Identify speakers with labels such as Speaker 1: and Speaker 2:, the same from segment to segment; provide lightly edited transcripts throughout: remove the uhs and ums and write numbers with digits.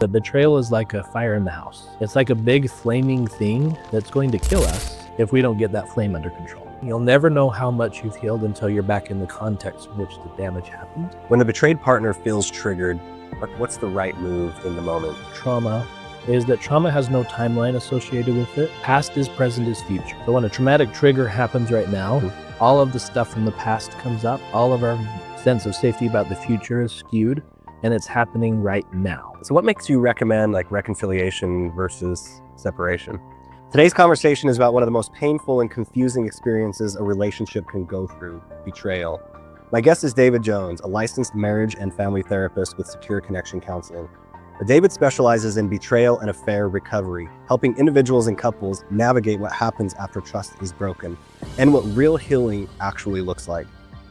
Speaker 1: The betrayal is like a fire in the house. It's like a big flaming thing that's going to kill us if we don't get that flame under control. You'll never know how much you've healed until you're back in the context in which the damage happened.
Speaker 2: When the betrayed partner feels triggered, what's the right move in the moment?
Speaker 1: Trauma is that trauma has no timeline associated with it. Past is, present is future. So when a traumatic trigger happens right now, all of the stuff from the past comes up. All of our sense of safety about the future is skewed, and it's happening right now.
Speaker 2: So what makes you recommend reconciliation versus separation? Today's conversation is about one of the most painful and confusing experiences a relationship can go through: betrayal. My guest is David Jones, a licensed marriage and family therapist with Secure Connection Counseling. David specializes in betrayal and affair recovery, helping individuals and couples navigate what happens after trust is broken and what real healing actually looks like.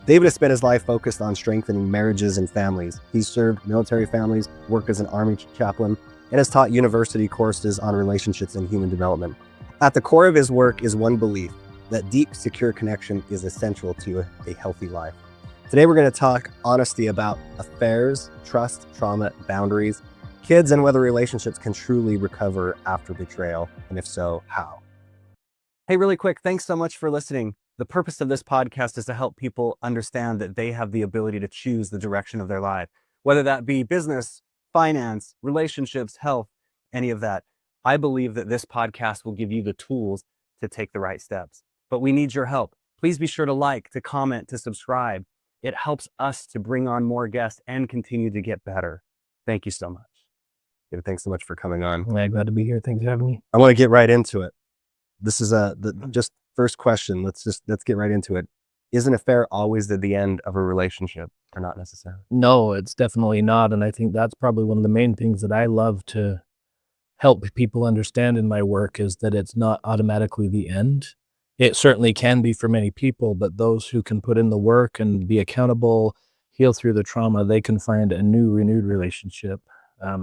Speaker 2: David has spent his life focused on strengthening marriages and families. He's served military families, worked as an Army chaplain, and has taught university courses on relationships and human development. At the core of his work is one belief: that deep, secure connection is essential to a healthy life. Today, we're going to talk honesty about affairs, trust, trauma, boundaries, kids, and whether relationships can truly recover after betrayal, and if so, how. Hey, really quick, thanks so much for listening. The purpose of this podcast is to help people understand that they have the ability to choose the direction of their life, whether that be business, finance, relationships, health, any of that. I believe that this podcast will give you the tools to take the right steps, but we need your help. Please be sure to like, to comment, to subscribe. It helps us to bring on more guests and continue to get better. Thank you so much. David, thanks so much for coming on.
Speaker 1: I'm glad to be here. Thanks for having me.
Speaker 2: I want to get right into it. This is just first question. Let's get right into it. Is an affair always at the end of a relationship, or not necessarily?
Speaker 1: No, it's definitely not. And I think that's probably one of the main things that I love to help people understand in my work, is that it's not automatically the end. It certainly can be for many people, but those who can put in the work and be accountable, heal through the trauma, they can find a new, renewed relationship.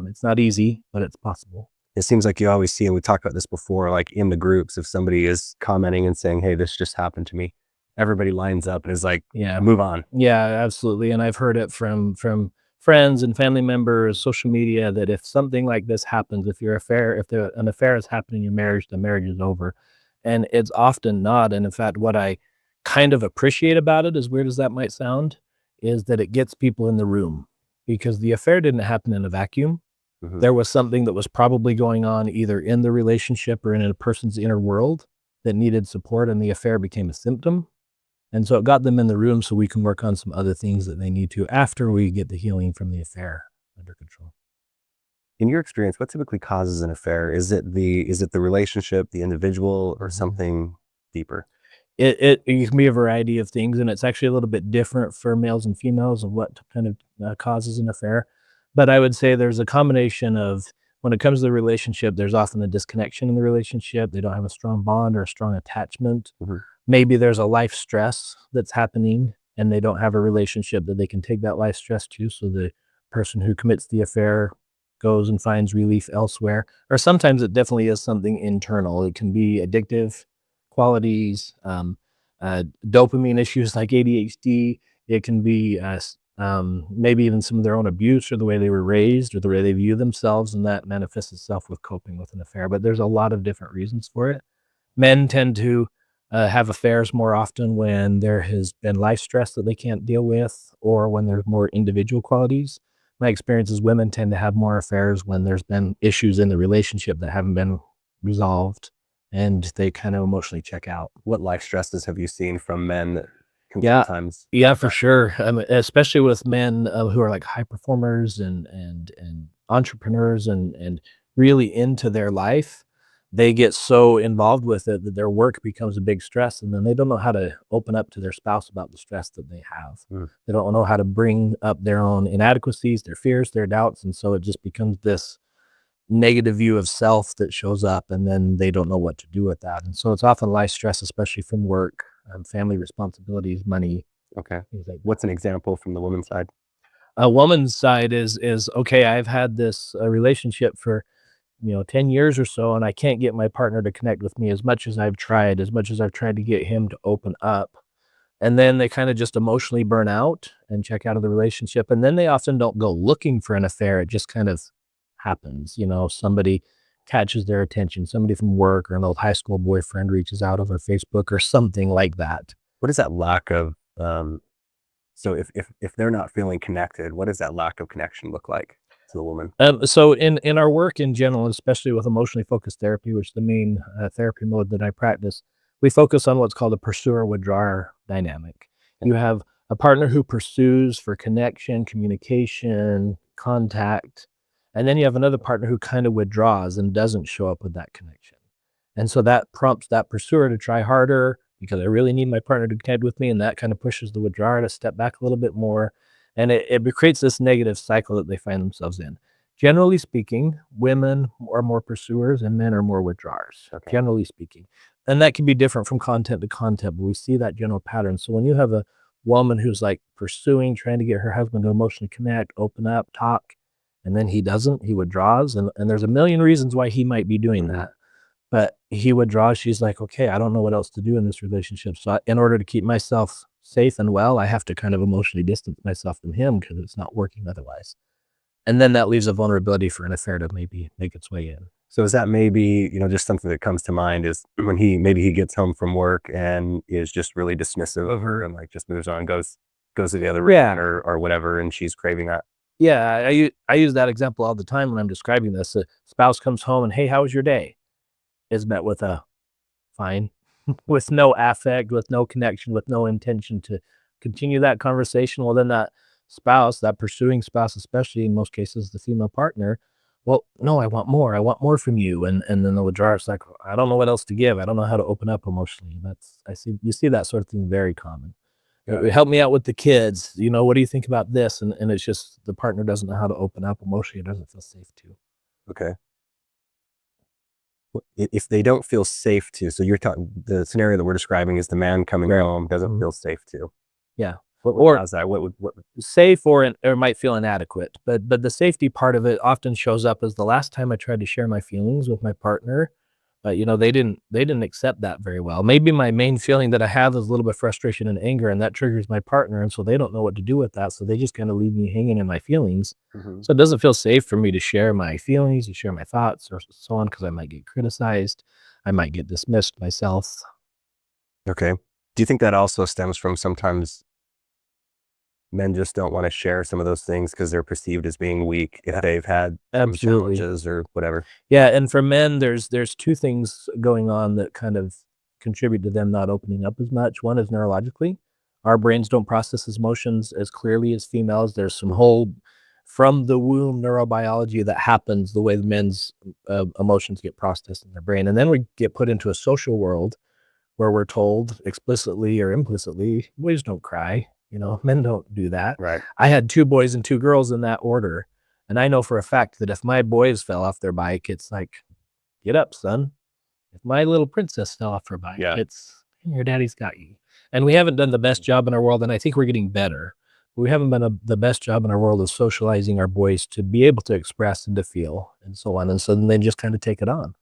Speaker 1: It's not easy, but it's possible.
Speaker 2: It seems like you always see, and we talked about this before, like in the groups, if somebody is commenting and saying, hey, this just happened to me, everybody lines up and is like, yeah, move on.
Speaker 1: Yeah, absolutely. And I've heard it from friends and family members, social media, that if something like this happens, if an affair is happening in your marriage, the marriage is over. And it's often not. And in fact, what I kind of appreciate about it, as weird as that might sound, is that it gets people in the room, because the affair didn't happen in a vacuum. Mm-hmm. There was something that was probably going on either in the relationship or in a person's inner world that needed support, and the affair became a symptom. And so it got them in the room so we can work on some other things that they need to after we get the healing from the affair under control.
Speaker 2: In your experience, what typically causes an affair? Is it the relationship, the individual, or something deeper?
Speaker 1: It can be a variety of things, and it's actually a little bit different for males and females of what kind of causes an affair. But I would say there's a combination of, when it comes to the relationship, there's often a disconnection in the relationship. They don't have a strong bond or a strong attachment. Mm-hmm. Maybe there's a life stress that's happening, and they don't have a relationship that they can take that life stress to. So the person who commits the affair goes and finds relief elsewhere. Or sometimes it definitely is something internal. It can be addictive qualities, dopamine issues like ADHD. It can be maybe even some of their own abuse, or the way they were raised, or the way they view themselves, and that manifests itself with coping with an affair. But there's a lot of different reasons for it. Men tend to have affairs more often when there has been life stress that they can't deal with, or when there's more individual qualities. My experience is women tend to have more affairs when there's been issues in the relationship that haven't been resolved, and they kind of emotionally check out.
Speaker 2: What life stresses have you seen from men that can sometimes?
Speaker 1: Yeah, for sure. Especially with men who are like high performers and entrepreneurs and really into their life. They get so involved with it that their work becomes a big stress, and then they don't know how to open up to their spouse about the stress that they have. Mm. They don't know how to bring up their own inadequacies, their fears, their doubts, and so it just becomes this negative view of self that shows up, and then they don't know what to do with that. And so it's often life stress, especially from work, family responsibilities, money.
Speaker 2: Okay. Like, what's an example from the woman's side?
Speaker 1: A woman's side is okay, I've had this relationship for 10 years or so, and I can't get my partner to connect with me as much as I've tried to get him to open up. And then they kind of just emotionally burn out and check out of the relationship. And then they often don't go looking for an affair. It just kind of happens. Somebody catches their attention, somebody from work or an old high school boyfriend reaches out over Facebook or something like that.
Speaker 2: What is that lack of, so if they're not feeling connected, what does that lack of connection look like to the woman?
Speaker 1: So in our work in general, especially with emotionally focused therapy, which is the main therapy mode that I practice, we focus on what's called a pursuer-withdrawer dynamic. You have a partner who pursues for connection, communication, contact, and then you have another partner who kind of withdraws and doesn't show up with that connection. And so that prompts that pursuer to try harder because I really need my partner to connect with me, and that kind of pushes the withdrawer to step back a little bit more, and it creates this negative cycle that they find themselves in. Generally speaking, women are more pursuers and men are more withdrawers,
Speaker 2: Okay.
Speaker 1: generally speaking. And that can be different from content to content, but we see that general pattern. So when you have a woman who's like pursuing, trying to get her husband to emotionally connect, open up, talk, and then he doesn't, he withdraws. And there's a million reasons why he might be doing that. But he withdraws. She's like, okay, I don't know what else to do in this relationship. So in order to keep myself safe and well, I have to kind of emotionally distance myself from him because it's not working otherwise. And then that leaves a vulnerability for an affair to maybe make its way in.
Speaker 2: So is that maybe, just something that comes to mind is when he gets home from work and is just really dismissive of her and like just moves on, goes to the other room or whatever, and she's craving that.
Speaker 1: Yeah, I use that example all the time when I'm describing this. A spouse comes home and, hey, how was your day? Is met with a fine, with no affect, with no connection, with no intention to continue that conversation. Well, then that spouse, that pursuing spouse, especially in most cases, the female partner, well, no, I want more. I want more from you. And then the withdrawal's like, I don't know what else to give. I don't know how to open up emotionally. You see that sort of thing very common. Help me out with the kids. What do you think about this? And it's just the partner doesn't know how to open up emotionally. It doesn't feel safe to.
Speaker 2: Okay. If they don't feel safe to, so you're talking, the scenario that we're describing is the man coming home doesn't feel safe to.
Speaker 1: Yeah.
Speaker 2: What cause that? What
Speaker 1: safe or might feel inadequate. But the safety part of it often shows up as the last time I tried to share my feelings with my partner, they didn't accept that very well. Maybe my main feeling that I have is a little bit of frustration and anger, and that triggers my partner, and so they don't know what to do with that, so they just kind of leave me hanging in my feelings. So it doesn't feel safe for me to share my feelings, to share my thoughts, or so on, because I might get criticized, I might get dismissed myself.
Speaker 2: Okay. Do you think that also stems from sometimes men just don't want to share some of those things because they're perceived as being weak if they've had some challenges or whatever?
Speaker 1: Yeah, and for men, there's two things going on that kind of contribute to them not opening up as much. One is neurologically. Our brains don't process emotions as clearly as females. There's some whole from the womb neurobiology that happens the way the men's emotions get processed in their brain. And then we get put into a social world where we're told explicitly or implicitly, boys don't cry. Men don't do that.
Speaker 2: Right.
Speaker 1: I had 2 boys and 2 girls in that order. And I know for a fact that if my boys fell off their bike, it's like, get up, son. If my little princess fell off her bike, it's, your daddy's got you. And we haven't done the best job in our world, and I think we're getting better. But we haven't done the best job in our world of socializing our boys to be able to express and to feel and so on. And so then they just kind of take it on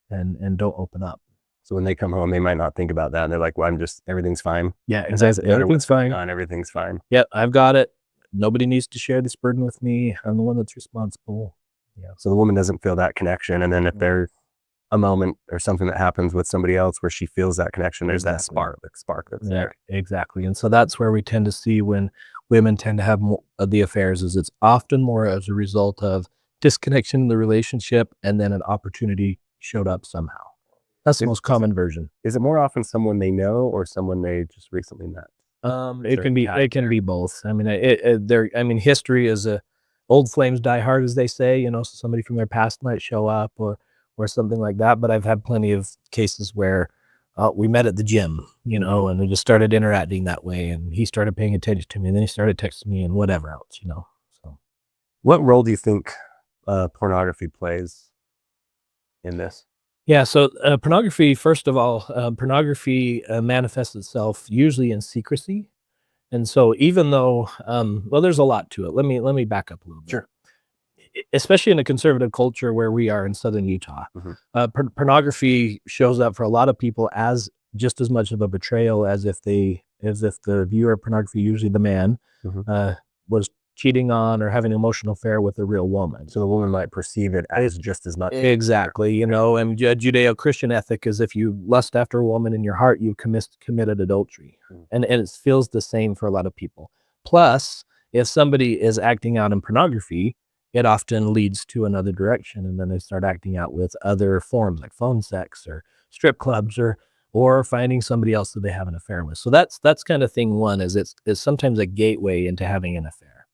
Speaker 1: and don't open up.
Speaker 2: So when they come home, they might not think about that. And they're like, well, everything's fine.
Speaker 1: Yeah, exactly. Everything's fine.
Speaker 2: Everything's fine.
Speaker 1: Yeah, I've got it. Nobody needs to share this burden with me. I'm the one that's responsible. Yeah.
Speaker 2: So the woman doesn't feel that connection. And then if there's a moment or something that happens with somebody else where she feels that connection, there's that spark that's there.
Speaker 1: Exactly. And so that's where we tend to see when women tend to have more of the affairs is it's often more as a result of disconnection in the relationship and then an opportunity showed up somehow. That's the most common version.
Speaker 2: Is it more often someone they know or someone they just recently met?
Speaker 1: It can be both. I mean, history is old flames die hard, as they say. So somebody from their past might show up or something like that. But I've had plenty of cases where we met at the gym, and we just started interacting that way, and he started paying attention to me, and then he started texting me and whatever else, So,
Speaker 2: what role do you think pornography plays in this?
Speaker 1: Yeah, so pornography, first of all, manifests itself usually in secrecy. And so even though, there's a lot to it. Let me back up a little bit.
Speaker 2: Sure.
Speaker 1: Especially in a conservative culture where we are in southern Utah, pornography shows up for a lot of people as just as much of a betrayal as if the viewer of pornography, usually the man, was cheating on or having an emotional affair with a real woman.
Speaker 2: So the woman might perceive it as just as much.
Speaker 1: Exactly. You know, and Judeo-Christian ethic is if you lust after a woman in your heart, you committed adultery. And it feels the same for a lot of people. Plus, if somebody is acting out in pornography, it often leads to another direction, and then they start acting out with other forms like phone sex or strip clubs or finding somebody else that they have an affair with. So that's kind of thing one, is it's sometimes a gateway into having an affair.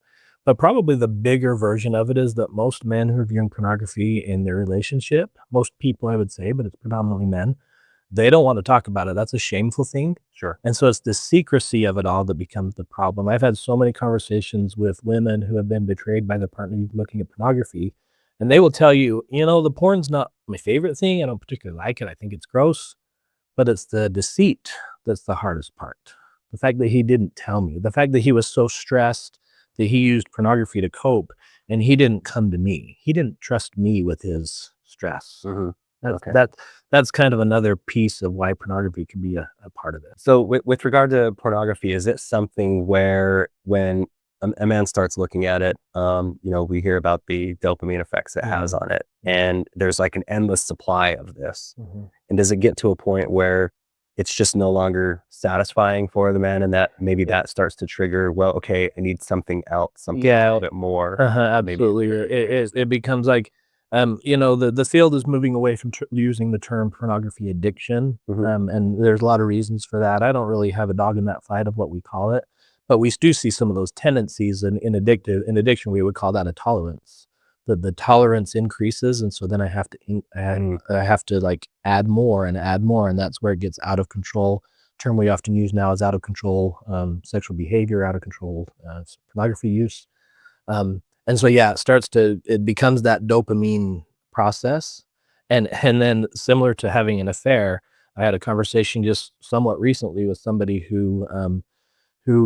Speaker 1: But probably the bigger version of it is that most men who are viewing pornography in their relationship, most people I would say, but it's predominantly men, they don't want to talk about it. That's a shameful thing.
Speaker 2: Sure.
Speaker 1: And so it's the secrecy of it all that becomes the problem. I've had so many conversations with women who have been betrayed by their partner looking at pornography, and they will tell you, you know, the porn's not my favorite thing. I don't particularly like it. I think it's gross, but it's the deceit that's the hardest part. The fact that he didn't tell me, the fact that he was so stressed that he used pornography to cope, and he didn't come to me. He didn't trust me with his stress.
Speaker 2: Okay.
Speaker 1: That's kind of another piece of why pornography can be a part of it.
Speaker 2: So with regard to pornography, is it something where when a man starts looking at it, we hear about the dopamine effects it has on it, and there's like an endless supply of this. And does it get to a point where it's just no longer satisfying for the man, and that maybe that starts to trigger, well, okay, I need something else, something a little bit more.
Speaker 1: Absolutely. It becomes like, the field is moving away from using the term pornography addiction, and there's a lot of reasons for that. I don't really have a dog in that fight of what we call it, but we do see some of those tendencies in addiction. We would call that a tolerance. The tolerance increases, and so then I have to like add more, and that's where it gets out of control. Term we often use now is out of control sexual behavior, out of control pornography use. And so, yeah, it becomes that dopamine process. And then similar to having an affair, I had a conversation just somewhat recently with somebody who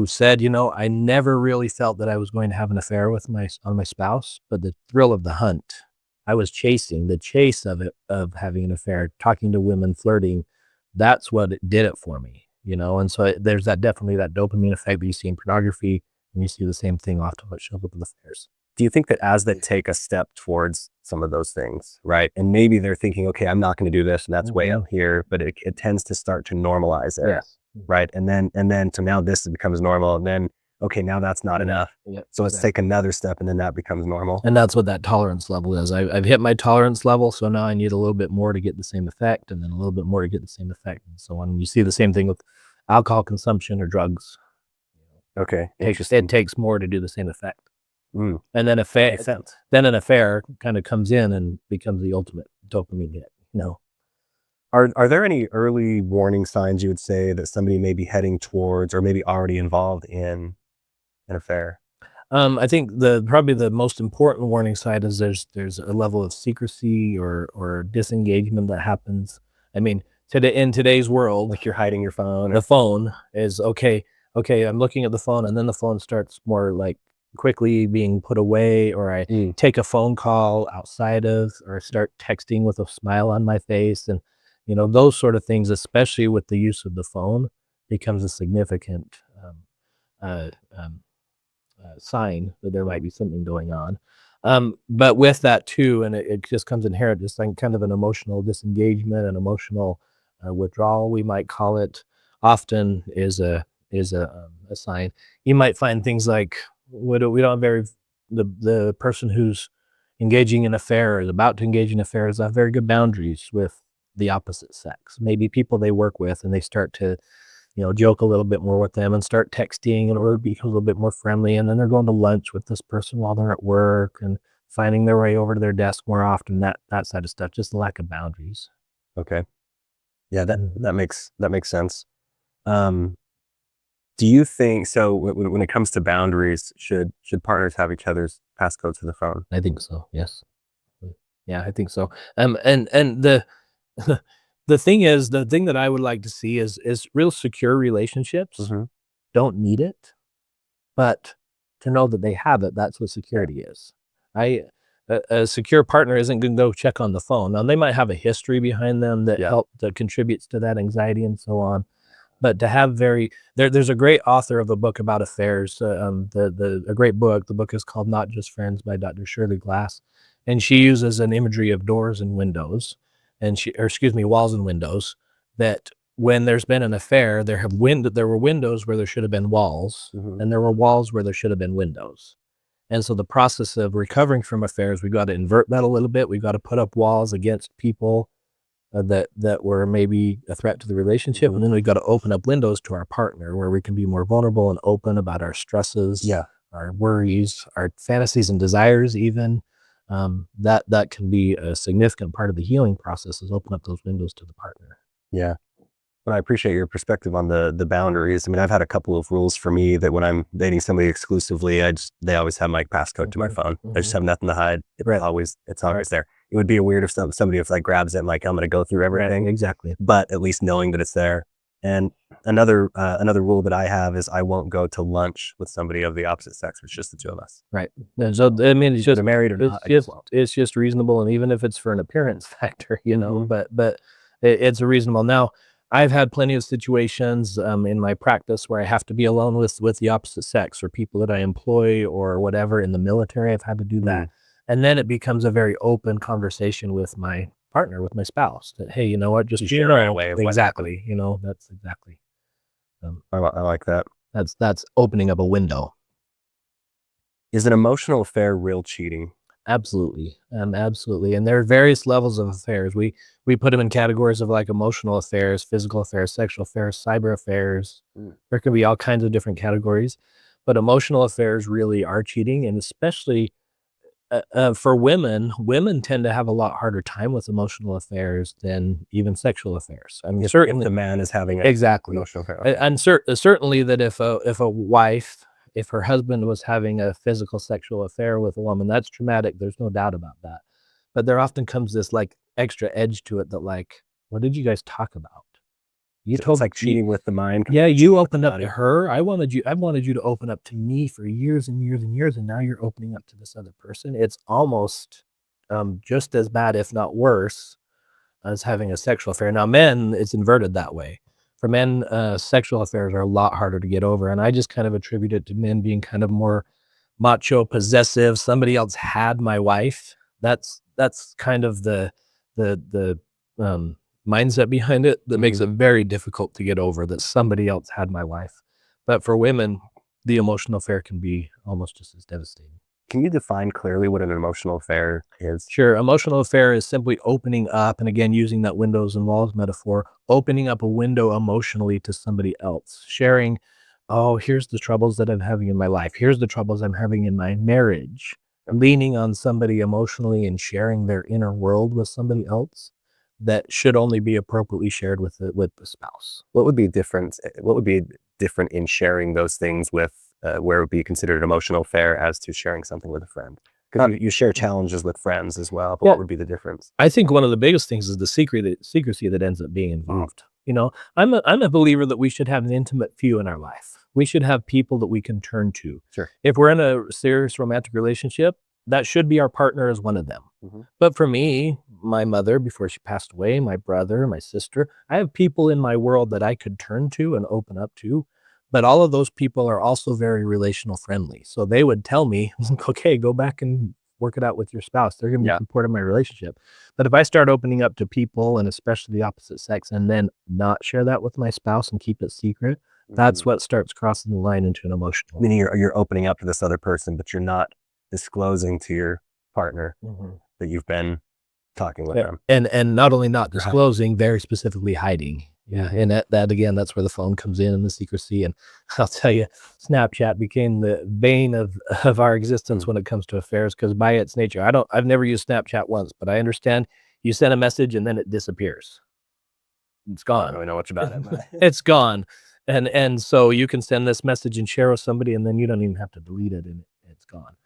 Speaker 1: said, I never really felt that I was going to have an affair with my spouse, but the thrill of the hunt, I was chasing the chase of it, of having an affair, talking to women, flirting. That's what it did it for me, And so there's definitely that dopamine effect that you see in pornography, and you see the same thing often what shows up with affairs.
Speaker 2: Do you think that as they take a step towards some of those things, right? And maybe they're thinking, okay, I'm not going to do this, and that's way up here, but it tends to start to normalize it.
Speaker 1: Yes.
Speaker 2: Right. And then to now this becomes normal, and then, okay, now that's not enough. So let's take another step, and then that becomes normal.
Speaker 1: And that's what that tolerance level is. I've hit my tolerance level, so now I need a little bit more to get the same effect, and then a little bit more to get the same effect, and so on. You see the same thing with alcohol consumption or drugs.
Speaker 2: Okay.
Speaker 1: It takes more to do the same effect. And then
Speaker 2: Makes sense.
Speaker 1: then an affair kind of comes in and becomes the ultimate dopamine hit.
Speaker 2: Are there any early warning signs you would say that somebody may be heading towards, or maybe already involved in an affair?
Speaker 1: I think probably the most important warning sign is there's a level of secrecy or disengagement that happens. I mean, in today's world,
Speaker 2: Like you're hiding your phone.
Speaker 1: the phone is okay. I'm looking at the phone, and then the phone starts more like quickly being put away, or I take a phone call outside of, or start texting with a smile on my face, and those sort of things, especially with the use of the phone, becomes a significant sign that there might be something going on. But with that too, and it just comes inherent, just like kind of an emotional disengagement, an emotional withdrawal, we might call it, often is a sign. You might find things like we don't have the person who's engaging in affair, is about to engage in affairs, have very good boundaries with the opposite sex. Maybe people they work with, and they start to joke a little bit more with them and start texting in order to be a little bit more friendly. And then they're going to lunch with this person while they're at work and finding their way over to their desk more often, that side of stuff, just the lack of boundaries.
Speaker 2: Okay. Yeah, that makes sense. Do you think, so when it comes to boundaries, should partners have each other's passcodes to the phone?
Speaker 1: I think so. Yes. Yeah, I think so. And the the thing that I would like to see is real secure relationships don't need it, but to know that they have it, that's what security is. A secure partner isn't going to go check on the phone. Now they might have a history behind them that contributes to that anxiety and so on. But to have there's a great author of a book about affairs, a great book. The book is called Not Just Friends by Dr. Shirley Glass, and she uses an imagery of doors and windows, walls and windows. That when there's been an affair, there were windows where there should have been walls, and there were walls where there should have been windows. And so the process of recovering from affairs, we got to invert that a little bit. We got to put up walls against people that were maybe a threat to the relationship, and then we got to open up windows to our partner where we can be more vulnerable and open about our stresses, our worries, our fantasies and desires. Even that can be a significant part of the healing process, is open up those windows to the partner.
Speaker 2: Yeah. But I appreciate your perspective on the boundaries. I mean, I've had a couple of rules for me that when I'm dating somebody exclusively, they always have my passcode to my phone. I just have nothing to hide. It's always there. It would be weird if somebody like grabs it and like, I'm going to go through everything.
Speaker 1: Exactly.
Speaker 2: But at least knowing that it's there. And another rule that I have is I won't go to lunch with somebody of the opposite sex. It's just the two of us.
Speaker 1: Right. And so, I mean, it's just,
Speaker 2: they're married or not,
Speaker 1: it's just reasonable. And even if it's for an appearance factor, but it's a reasonable. Now, I've had plenty of situations in my practice where I have to be alone with the opposite sex, or people that I employ or whatever. In the military, I've had to do that. And then it becomes a very open conversation with my partner, with my spouse, that, hey, you know what, just
Speaker 2: share right away.
Speaker 1: Exactly. That's exactly.
Speaker 2: I like that.
Speaker 1: That's opening up a window.
Speaker 2: Is an emotional affair real cheating?
Speaker 1: Absolutely. Absolutely. And there are various levels of affairs. We put them in categories of like emotional affairs, physical affairs, sexual affairs, cyber affairs. There can be all kinds of different categories, but emotional affairs really are cheating. And especially for women tend to have a lot harder time with emotional affairs than even sexual affairs. I mean, certainly
Speaker 2: if the man is having an emotional affair.
Speaker 1: And certainly that if a wife, if her husband was having a physical sexual affair with a woman, that's traumatic. There's no doubt about that. But there often comes this like extra edge to it that like, what did you guys talk about?
Speaker 2: It's like cheating with the mind.
Speaker 1: Yeah, you opened up to her. I wanted you to open up to me for years and years and years, and now you're opening up to this other person. It's almost just as bad, if not worse, as having a sexual affair. Now, men, it's inverted that way. For men, sexual affairs are a lot harder to get over, and I just kind of attribute it to men being kind of more macho, possessive. Somebody else had my wife. That's kind of the mindset behind it that makes it very difficult to get over, that somebody else had my wife. But for women, the emotional affair can be almost just as devastating.
Speaker 2: Can you define clearly what an emotional affair is?
Speaker 1: Sure. Emotional affair is simply opening up, and again, using that windows and walls metaphor, opening up a window emotionally to somebody else, sharing, oh, here's the troubles that I'm having in my life. Here's the troubles I'm having in my marriage. Leaning on somebody emotionally and sharing their inner world with somebody else that should only be appropriately shared with the spouse.
Speaker 2: What would be different? What would be different in sharing those things with where it would be considered an emotional affair as to sharing something with a friend? Because you share challenges with friends as well, but what would be the difference?
Speaker 1: I think one of the biggest things is the secrecy that ends up being involved. I'm a believer that we should have an intimate few in our life. We should have people that we can turn to.
Speaker 2: Sure.
Speaker 1: If we're in a serious romantic relationship, that should be our partner as one of them. But for me, my mother, before she passed away, my brother, my sister, I have people in my world that I could turn to and open up to. But all of those people are also very relational friendly. So they would tell me, okay, go back and work it out with your spouse. They're going to be supportive of my relationship. But if I start opening up to people, and especially the opposite sex, and then not share that with my spouse and keep it secret, that's what starts crossing the line into an emotional.
Speaker 2: Meaning you're opening up to this other person, but you're not disclosing to your partner that you've been talking with them.
Speaker 1: And not only not disclosing, very specifically hiding. Yeah. And that again, that's where the phone comes in and the secrecy. And I'll tell you, Snapchat became the bane of our existence when it comes to affairs, because by its nature, I've never used Snapchat once, but I understand you send a message and then it disappears. It's gone.
Speaker 2: I don't really know much about it.
Speaker 1: It's gone. And so you can send this message and share with somebody, and then you don't even have to delete it, and it's gone.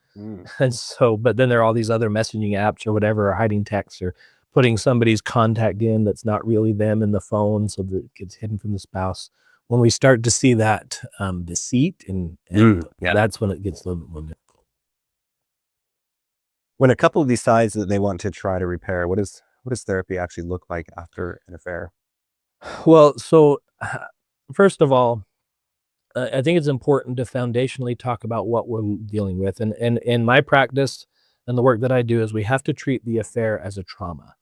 Speaker 1: And so, but then there are all these other messaging apps or whatever, or hiding texts, or putting somebody's contact in that's not really them in the phone, so that it gets hidden from the spouse. When we start to see that deceit, and that's when it gets a little bit more difficult.
Speaker 2: When a couple decides that they want to try to repair, what does therapy actually look like after an affair?
Speaker 1: Well, so First of all, I think it's important to foundationally talk about what we're dealing with. And in my practice and the work that I do is we have to treat the affair as a trauma.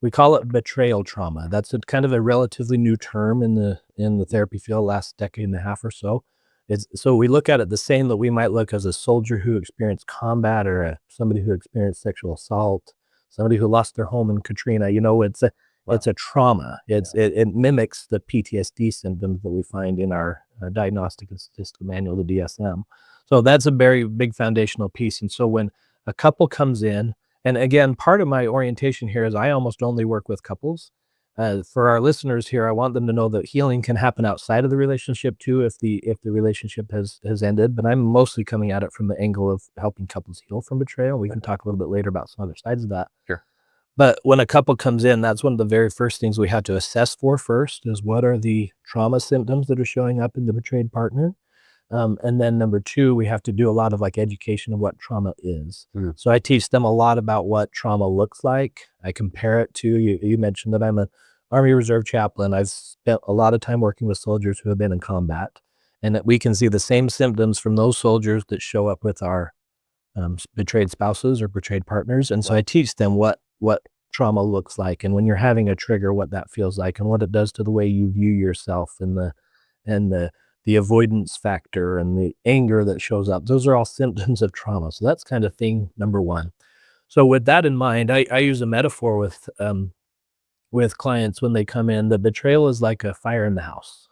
Speaker 1: We call it betrayal trauma. That's a kind of a relatively new term in the therapy field, last decade and a half or so. It's so we look at it the same that we might look as a soldier who experienced combat or somebody who experienced sexual assault, somebody who lost their home in Katrina. You know, it's
Speaker 2: Wow.
Speaker 1: a trauma. It mimics the PTSD symptoms that we find in our diagnostic and statistical manual, the DSM. So that's a very big foundational piece. And so when a couple comes in, and again, part of my orientation here is I almost only work with couples. For our listeners here, I want them to know that healing can happen outside of the relationship too, if the relationship has ended. But I'm mostly coming at it from the angle of helping couples heal from betrayal. We can talk a little bit later about some other sides of that.
Speaker 2: Sure.
Speaker 1: But when a couple comes in, that's one of the very first things we have to assess for first is what are the trauma symptoms that are showing up in the betrayed partner? And then number two, we have to do a lot of like education of what trauma is.
Speaker 2: Mm.
Speaker 1: So I teach them a lot about what trauma looks like. I compare it to you mentioned that I'm an Army Reserve chaplain. I've spent a lot of time working with soldiers who have been in combat, and that we can see the same symptoms from those soldiers that show up with our betrayed spouses or betrayed partners. And so
Speaker 2: Wow.
Speaker 1: I teach them what trauma looks like, and when you're having a trigger, what that feels like, and what it does to the way you view yourself, and the avoidance factor and the anger that shows up. Those are all symptoms of trauma. So that's kind of thing number one. So with that in mind, I use a metaphor with clients when they come in. The betrayal is like a fire in the house.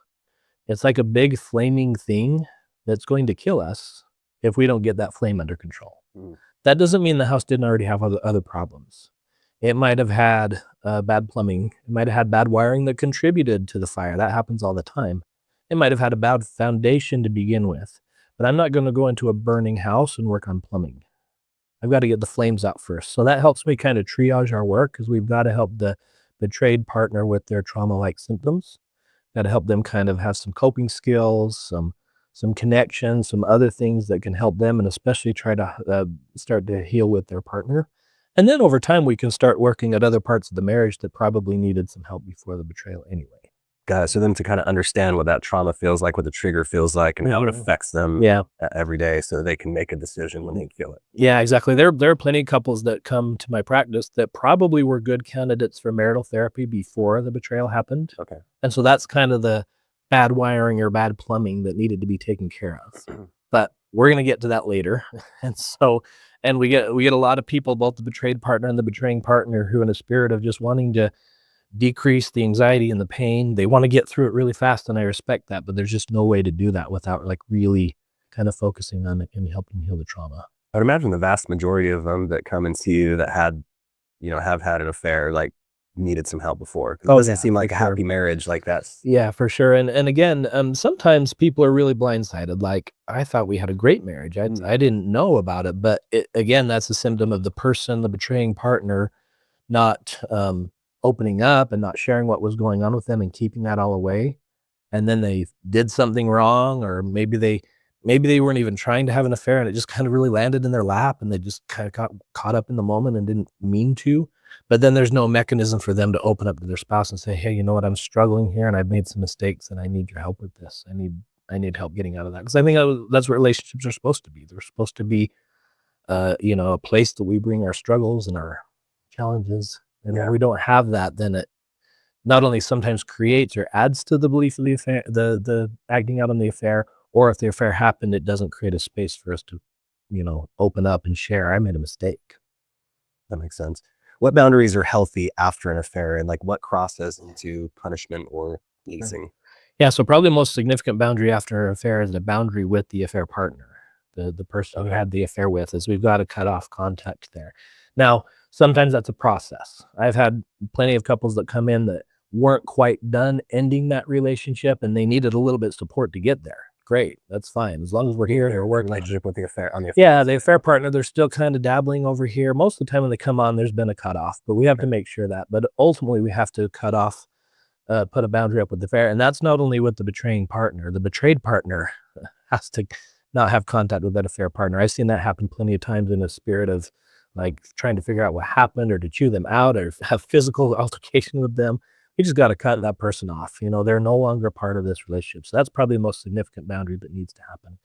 Speaker 1: It's like a big flaming thing that's going to kill us if we don't get that flame under control.
Speaker 2: Mm.
Speaker 1: That doesn't mean the house didn't already have other problems. It might have had bad plumbing. It might have had bad wiring that contributed to the fire. That happens all the time. It might have had a bad foundation to begin with. But I'm not going to go into a burning house and work on plumbing. I've got to get the flames out first. So that helps me kind of triage our work because we've got to help the betrayed partner with their trauma-like symptoms. Got to help them kind of have some coping skills, some connections, some other things that can help them, and especially try to start to heal with their partner. And then over time, we can start working at other parts of the marriage that probably needed some help before the betrayal anyway.
Speaker 2: Got it. So then to kind of understand what that trauma feels like, what the trigger feels like, and how it affects them
Speaker 1: Yeah.
Speaker 2: every day so they can make a decision when they feel it.
Speaker 1: Yeah, exactly. There are plenty of couples that come to my practice that probably were good candidates for marital therapy before the betrayal happened.
Speaker 2: Okay.
Speaker 1: And so that's kind of the bad wiring or bad plumbing that needed to be taken care of. But we're going to get to that later. And we get a lot of people, both the betrayed partner and the betraying partner, who in a spirit of just wanting to decrease the anxiety and the pain, they want to get through it really fast, and I respect that, but there's just no way to do that without like really kind of focusing on it and helping heal the trauma.
Speaker 2: I would imagine the vast majority of them that come and see you that have had an affair, like needed some help before. 'Cause it doesn't seem like a happy marriage like that's.
Speaker 1: Yeah, for sure. And again, sometimes people are really blindsided. Like, I thought we had a great marriage. I didn't know about it. But again, that's a symptom of the person, the betraying partner, not opening up and not sharing what was going on with them and keeping that all away. And then they did something wrong, or maybe they weren't even trying to have an affair and it just kind of really landed in their lap and they just kind of got caught up in the moment and didn't mean to. But then there's no mechanism for them to open up to their spouse and say, "Hey, you know what? I'm struggling here and I've made some mistakes and I need your help with this. I need help getting out of that." Because I think that's what relationships are supposed to be. They're supposed to be, a place that we bring our struggles and our challenges. And when we don't have that, then it not only sometimes creates or adds to the belief of the affair, the acting out on the affair, or if the affair happened, it doesn't create a space for us to, open up and share. I made a mistake.
Speaker 2: That makes sense. What boundaries are healthy after an affair, and like what crosses into punishment or easing?
Speaker 1: Yeah, so probably the most significant boundary after an affair is the boundary with the affair partner, the person who had the affair with, is we've got to cut off contact there. Now, sometimes that's a process. I've had plenty of couples that come in that weren't quite done ending that relationship and they needed a little bit of support to get there. Great, that's fine. As long as we're here and we're working.
Speaker 2: Relationship with the affair on the affair.
Speaker 1: Yeah, the affair partner, they're still kind of dabbling over here. Most of the time when they come on, there's been a cutoff, but we have to make sure that. But ultimately, we have to cut off, put a boundary up with the affair. And that's not only with the betraying partner. The betrayed partner has to not have contact with that affair partner. I've seen that happen plenty of times in a spirit of like trying to figure out what happened or to chew them out or have physical altercation with them. You just got to cut that person off. They're no longer part of this relationship. So that's probably the most significant boundary that needs to happen.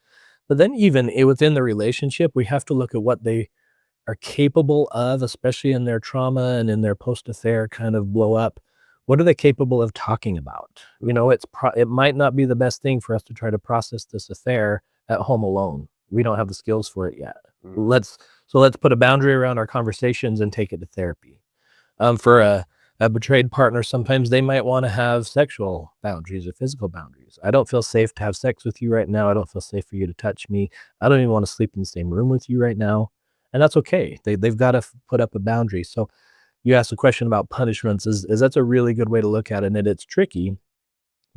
Speaker 1: But then even within the relationship, we have to look at what they are capable of, especially in their trauma and in their post-affair kind of blow up. What are they capable of talking about? It might not be the best thing for us to try to process this affair at home alone. We don't have the skills for it yet.
Speaker 2: Mm.
Speaker 1: Let's put a boundary around our conversations and take it to therapy. For a betrayed partner, sometimes they might want to have sexual boundaries or physical boundaries. I don't feel safe to have sex with you right now. I don't feel safe for you to touch me. I don't even want to sleep in the same room with you right now. And that's okay. They've got to put up a boundary. So you asked a question about punishments. Is that's a really good way to look at it. And it's tricky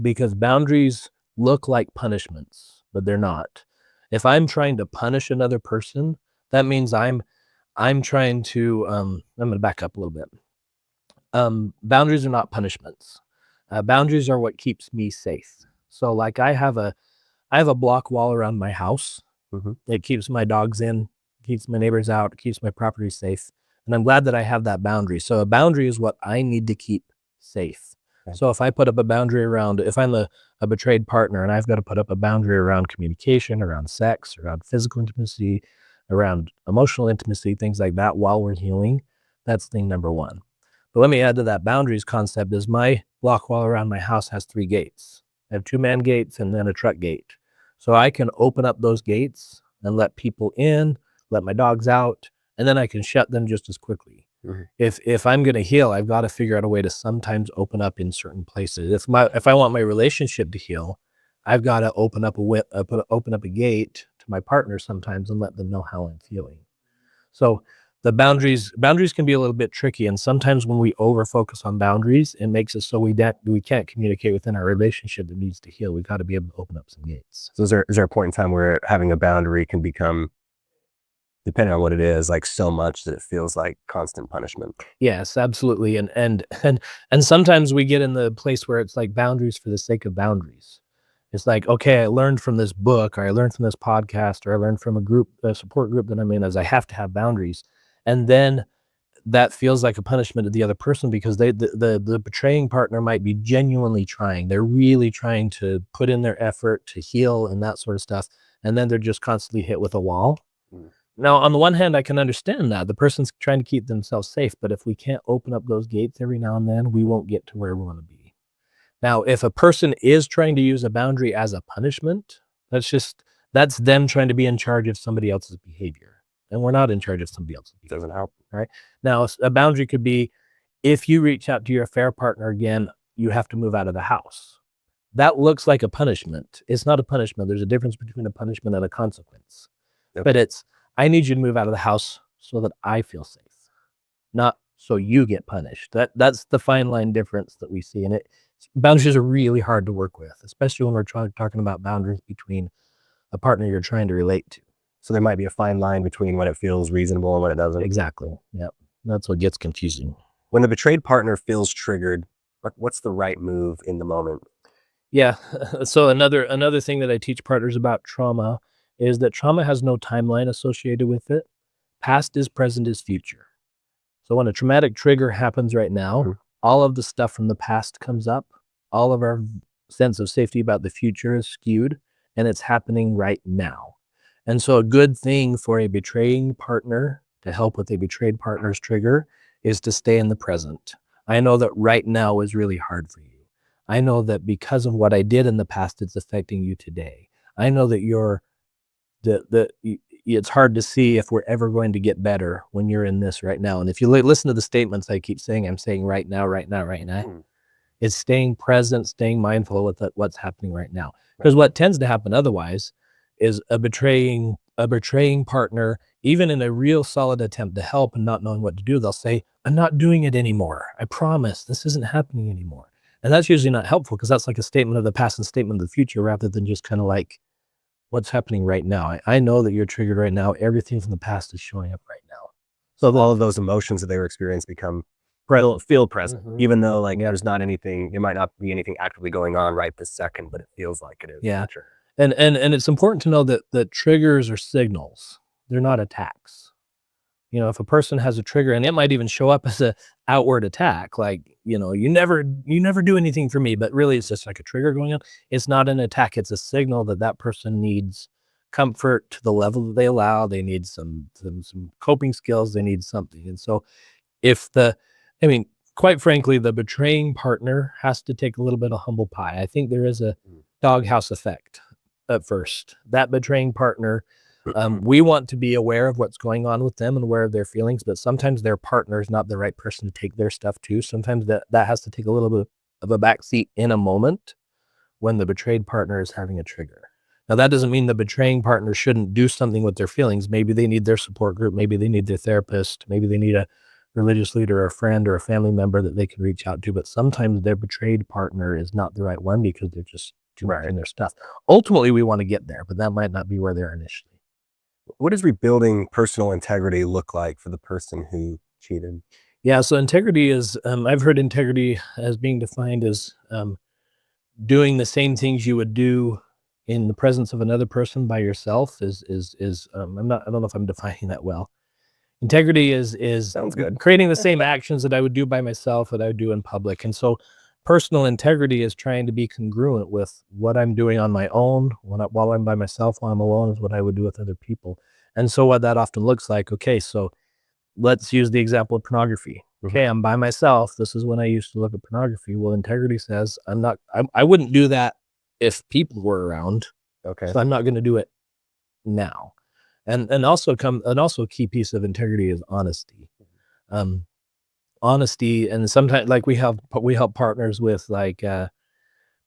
Speaker 1: because boundaries look like punishments, but they're not. If I'm trying to punish another person, that means I'm trying to I'm going to back up a little bit. Boundaries are not punishments. Boundaries are what keeps me safe. So like I have a block wall around my house.
Speaker 2: Mhm.
Speaker 1: It keeps my dogs in, keeps my neighbors out, keeps my property safe. And I'm glad that I have that boundary. So a boundary is what I need to keep safe.
Speaker 2: Okay.
Speaker 1: So if I put up a boundary around, if I'm a betrayed partner and I've got to put up a boundary around communication, around sex, around physical intimacy, around emotional intimacy, things like that while we're healing, that's thing number one. But let me add to that boundaries concept is my block wall around my house has 3 gates. I have 2-man gates and then a truck gate. So I can open up those gates and let people in, let my dogs out, and then I can shut them just as quickly.
Speaker 2: Mhm.
Speaker 1: If I'm going to heal, I've got to figure out a way to sometimes open up in certain places. If I want my relationship to heal, I've got to open up a gate to my partner sometimes and let them know how I'm feeling. So the boundaries can be a little bit tricky, and sometimes when we over focus on boundaries, it makes it so we can't communicate within our relationship that needs to heal. We've got to be able to open up some gates.
Speaker 2: So is there a point in time where having a boundary can become, depending on what it is, like so much that it feels like constant punishment?
Speaker 1: Yes, absolutely. And sometimes we get in the place where it's like boundaries for the sake of boundaries. It's like, okay, I learned from this book, or I learned from this podcast, or I learned from a support group that I'm in, as I have to have boundaries. And then that feels like a punishment to the other person because the betraying partner might be genuinely trying. They're really trying to put in their effort to heal and that sort of stuff. And then they're just constantly hit with a wall.
Speaker 2: Mm.
Speaker 1: Now, on the one hand, I can understand that the person's trying to keep themselves safe, but if we can't open up those gates every now and then, we won't get to where we want to be. Now, if a person is trying to use a boundary as a punishment, that's them trying to be in charge of somebody else's behavior. And we're not in charge of somebody else's behavior.
Speaker 2: Doesn't help.
Speaker 1: Right? Now, a boundary could be if you reach out to your affair partner again, you have to move out of the house. That looks like a punishment. It's not a punishment. There's a difference between a punishment and a consequence.
Speaker 2: Yep.
Speaker 1: But it's, I need you to move out of the house so that I feel safe, not so you get punished. That's the fine line difference that we see in it. Boundaries are really hard to work with, especially when we're talking about boundaries between a partner you're trying to relate to.
Speaker 2: So there might be a fine line between when it feels reasonable and when it doesn't.
Speaker 1: Exactly. Yep. That's what gets confusing.
Speaker 2: When the betrayed partner feels triggered, what's the right move in the moment?
Speaker 1: Yeah. So another thing that I teach partners about trauma is that trauma has no timeline associated with it. Past is present is future. So when a traumatic trigger happens right now,
Speaker 2: Mhm.
Speaker 1: all of the stuff from the past comes up. All of our sense of safety about the future is skewed, and it's happening right now. And so a good thing for a betraying partner to help with a betrayed partner's trigger is to stay in the present. I know that right now is really hard for you. I know that because of what I did in the past, it's affecting you today. I know that it's hard to see if we're ever going to get better when you're in this right now. And if you listen to the statements I keep saying, I'm saying right now, right now, right now.
Speaker 2: Mm.
Speaker 1: It's staying present, staying mindful with what's happening right now. Because what tends to happen otherwise is a betraying partner, even in a real solid attempt to help and not knowing what to do, they'll say, I'm not doing it anymore. I promise this isn't happening anymore. And that's usually not helpful because that's like a statement of the past and statement of the future rather than just kind of like what's happening right now. I know that you're triggered right now. Everything from the past is showing up right now.
Speaker 2: So all of those emotions that they were experiencing become feel present,
Speaker 1: Mhm.
Speaker 2: even though like there's not anything, there might not be anything actively going on right this second, but it feels like it is.
Speaker 1: Yeah.
Speaker 2: Sure.
Speaker 1: And it's important to know that triggers are signals. They're not attacks. If a person has a trigger and it might even show up as a outward attack, like, you never do anything for me, but really it's just like a trigger going on. It's not an attack. It's a signal that that person needs comfort to the level that they allow. They need some coping skills. They need something. And so if I mean, quite frankly, the betraying partner has to take a little bit of humble pie. I think there is a doghouse effect at first. That betraying partner, we want to be aware of what's going on with them and aware of their feelings, but sometimes their partner is not the right person to take their stuff to. Sometimes that has to take a little bit of a backseat in a moment when the betrayed partner is having a trigger. Now, that doesn't mean the betraying partner shouldn't do something with their feelings. Maybe they need their support group. Maybe they need their therapist. Maybe they need a religious leader or a friend or a family member that they can reach out to. But sometimes their betrayed partner is not the right one because they're just too much in their stuff. Ultimately, we want to get there, but that might not be where they're initially.
Speaker 2: What does rebuilding personal integrity look like for the person who cheated?
Speaker 1: Yeah, so integrity is, I've heard integrity as being defined as doing the same things you would do in the presence of another person by yourself I don't know if I'm defining that well. Integrity is
Speaker 2: Sounds good.
Speaker 1: creating the same actions that I would do by myself that I would do in public. And so personal integrity is trying to be congruent with what I'm doing on my own while I'm by myself, while I'm alone, is what I would do with other people. And so what that often looks like, okay, so let's use the example of pornography. Okay, I'm by myself. This is when I used to look at pornography. Well, integrity says I wouldn't do that if people were around.
Speaker 2: Okay.
Speaker 1: So I'm not going to do it now. And also a key piece of integrity is honesty. Honesty, and sometimes like we help partners with like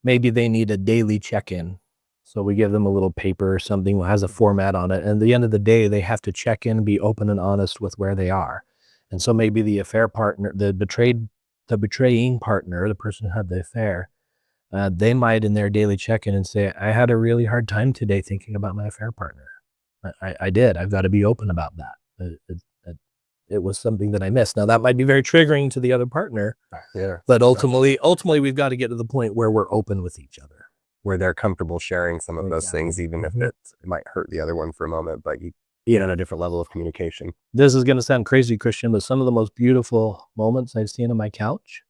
Speaker 1: maybe they need a daily check-in. So we give them a little paper or something that has a format on it. And at the end of the day, they have to check in, be open and honest with where they are. And so maybe the affair partner, the betraying partner, the person who had the affair, they might in their daily check-in and say, I had a really hard time today thinking about my affair partner. I did. I've got to be open about that. It was something that I missed. Now that might be very triggering to the other partner.
Speaker 2: Yeah.
Speaker 1: But ultimately we've got to get to the point where we're open with each other,
Speaker 2: where they're comfortable sharing some of those things, even if it might hurt the other one for a moment, but you get on a different level of communication.
Speaker 1: This is going to sound crazy, Christian, but some of the most beautiful moments I've seen on my couch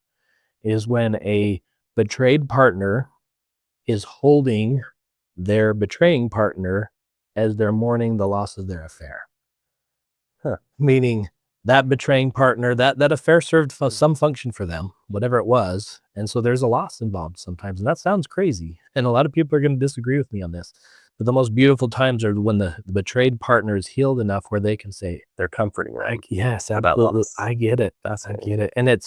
Speaker 1: is when a betrayed partner is holding their betraying partner as they're mourning the loss of their affair. Meaning that betraying partner, that affair served some function for them, whatever it was. And so there's a loss involved sometimes. And that sounds crazy. And a lot of people are going to disagree with me on this. But the most beautiful times are when the betrayed partner is healed enough where they can say,
Speaker 2: they're comforting, right?
Speaker 1: Yes, absolutely. I get it. I get it. And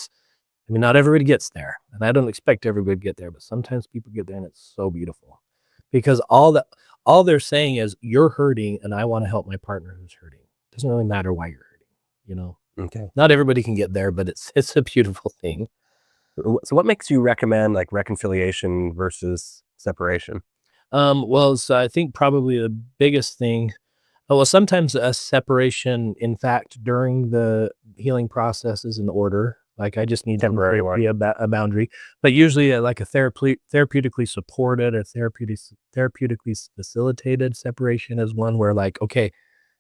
Speaker 1: not everybody gets there. And I don't expect everybody to get there, but sometimes people get there and it's so beautiful. Because all they're saying is, you're hurting and I want to help my partner who's hurting. It doesn't really matter why you're hurting,
Speaker 2: Okay.
Speaker 1: Not everybody can get there, but it's a beautiful thing.
Speaker 2: So what makes you recommend like reconciliation versus separation?
Speaker 1: Well, so I think probably the biggest thing, sometimes a separation, in fact, during the healing process is in order. Like I just need
Speaker 2: Temporary one.
Speaker 1: a boundary, but usually like a therapeutically supported or therapeutically facilitated separation is one where like, okay,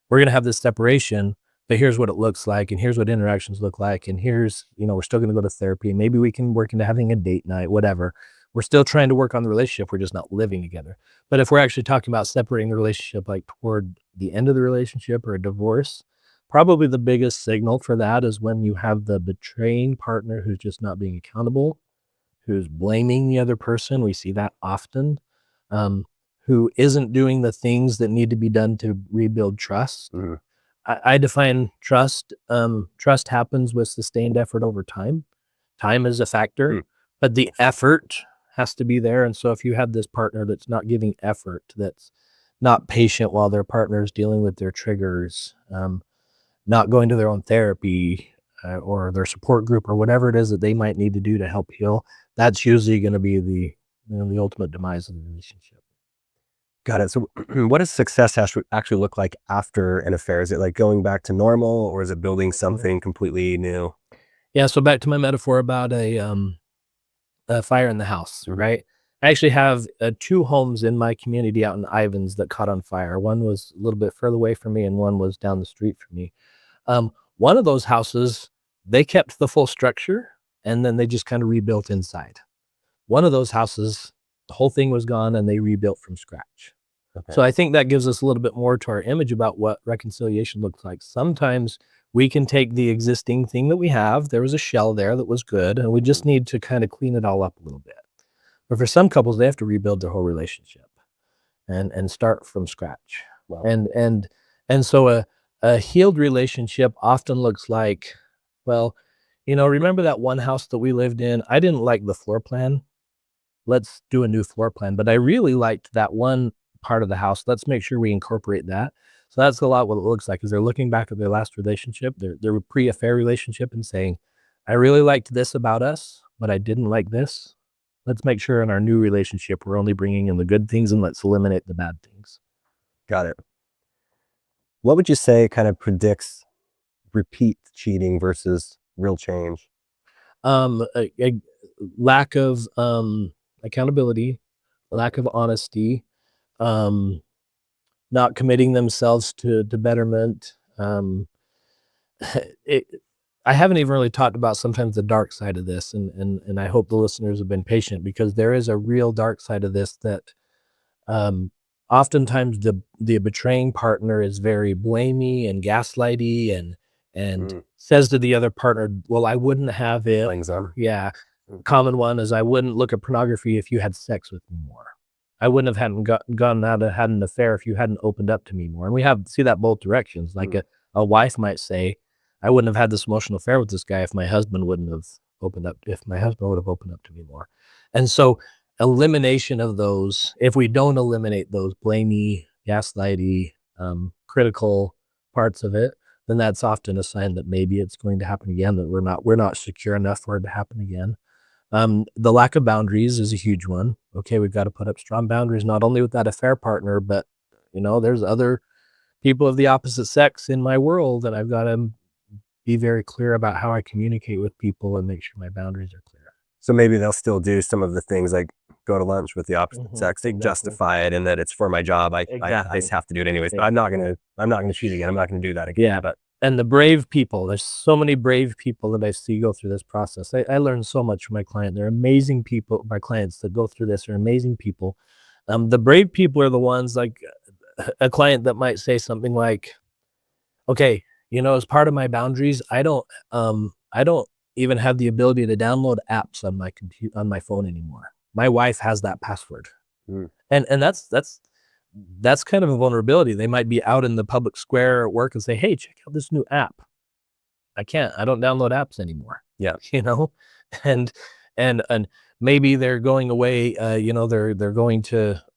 Speaker 1: we're going to have this separation, but here's what it looks like. And here's what interactions look like. And here's, we're still going to go to therapy. Maybe we can work into having a date night, whatever. We're still trying to work on the relationship. We're just not living together. But if we're actually talking about separating the relationship, like toward the end of the relationship or a divorce, probably the biggest signal for that is when you have the betraying partner who's just not being accountable, who's blaming the other person. We see that often. Who isn't doing the things that need to be done to rebuild trust. I define trust. Trust happens with sustained effort over time. Time is a factor, but the effort has to be there. And so if you have this partner that's not giving effort, that's not patient while their partner is dealing with their triggers, not going to their own therapy or their support group or whatever it is that they might need to do to help heal, that's usually going to be the ultimate demise of the relationship.
Speaker 2: Got it. So what does success actually look like after an affair? Is it like going back to normal, or is it building something completely new?
Speaker 1: Yeah. So back to my metaphor about a fire in the house, right? I actually have 2 homes in my community out in Ivans that caught on fire. One was a little bit further away from me and one was down the street from me. One of those houses, they kept the full structure and then they just kind of rebuilt inside. One of those houses, the whole thing was gone and they rebuilt from scratch.
Speaker 2: Okay.
Speaker 1: So I think that gives us a little bit more to our image about what reconciliation looks like. Sometimes we can take the existing thing that we have, there was a shell there that was good, and we just need to kind of clean it all up a little bit. But for some couples, they have to rebuild their whole relationship and start from scratch.
Speaker 2: Wow.
Speaker 1: And so a healed relationship often looks like, well, remember that one house that we lived in? I didn't like the floor plan. Let's do a new floor plan. But I really liked that one part of the house. Let's make sure we incorporate that. So that's a lot what it looks like, is they're looking back at their last relationship, their pre-affair relationship, and saying, I really liked this about us, but I didn't like this. Let's make sure in our new relationship, we're only bringing in the good things and let's eliminate the bad things.
Speaker 2: Got it. What would you say kind of predicts repeat cheating versus real change?
Speaker 1: A lack of accountability, lack of honesty, not committing themselves to betterment. I haven't even really talked about sometimes the dark side of this, and I hope the listeners have been patient, because there is a real dark side of this that oftentimes the betraying partner is very blamey and gaslighty and says to the other partner, well, I wouldn't have it.
Speaker 2: Playing some.
Speaker 1: Yeah. Common one is, I wouldn't look at pornography if you had sex with me more. I wouldn't have gone out and had an affair if you hadn't opened up to me more. And we see that both directions. Like a wife might say, I wouldn't have had this emotional affair with this guy if my husband would have opened up to me more. And so elimination of those, if we don't eliminate those blamey, gaslighty, critical parts of it, then that's often a sign that maybe it's going to happen again, that we're not secure enough for it to happen again. The lack of boundaries is a huge one. Okay, we've got to put up strong boundaries, not only with that affair partner, but there's other people of the opposite sex in my world, and I've got to be very clear about how I communicate with people and make sure my boundaries are clear.
Speaker 2: So maybe they'll still do some of the things, like go to lunch with the opposite sex. They
Speaker 1: Exactly.
Speaker 2: justify it in that it's for my job. I just have to do it anyways. But I'm not gonna cheat again. I'm not gonna do that again.
Speaker 1: Yeah. And the brave people, there's so many brave people that I see go through this process. I learned so much from my client. They're amazing people. My clients that go through this are amazing people. The brave people are the ones, like a client that might say something like, okay, as part of my boundaries, I don't even have the ability to download apps on my phone anymore. My wife has that password. And that's kind of a vulnerability. They might be out in the public square at work and say, hey, check out this new app. I don't download apps anymore.
Speaker 2: Yeah.
Speaker 1: And maybe they're going away,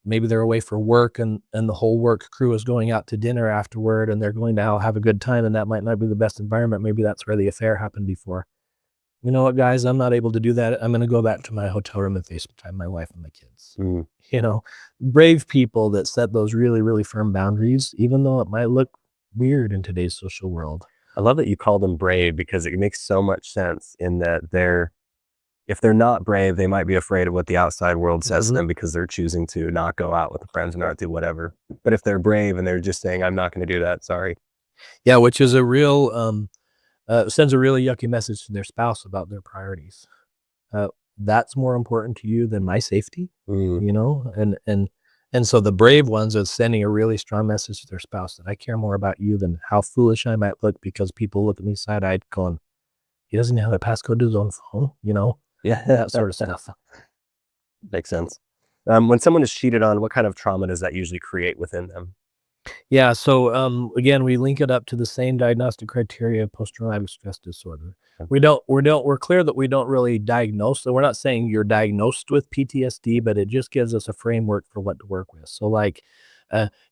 Speaker 1: maybe they're away for work, and the whole work crew is going out to dinner afterward, and they're going to all have a good time, and that might not be the best environment. Maybe that's where the affair happened before. You know what, guys, I'm not able to do that. I'm going to go back to my hotel room and FaceTime my wife and my kids. Brave people that set those really, really firm boundaries, even though it might look weird in today's social world.
Speaker 2: I love that you call them brave, because it makes so much sense in that if they're not brave, they might be afraid of what the outside world says to them, because they're choosing to not go out with the friends and not do whatever. But if they're brave and they're just saying, I'm not going to do that, sorry.
Speaker 1: Yeah, which is a real sends a really yucky message to their spouse about their priorities. That's more important to you than my safety, and so the brave ones are sending a really strong message to their spouse that I care more about you than how foolish I might look, because people look at me side-eyed going, he doesn't know how to passcode to his own phone,
Speaker 2: Yeah,
Speaker 1: that sort of stuff.
Speaker 2: Makes sense. When someone is cheated on, what kind of trauma does that usually create within them?
Speaker 1: Yeah, so again, we link it up to the same diagnostic criteria of post-traumatic stress disorder. We're clear that we don't really diagnose, so we're not saying you're diagnosed with PTSD, but it just gives us a framework for what to work with. So like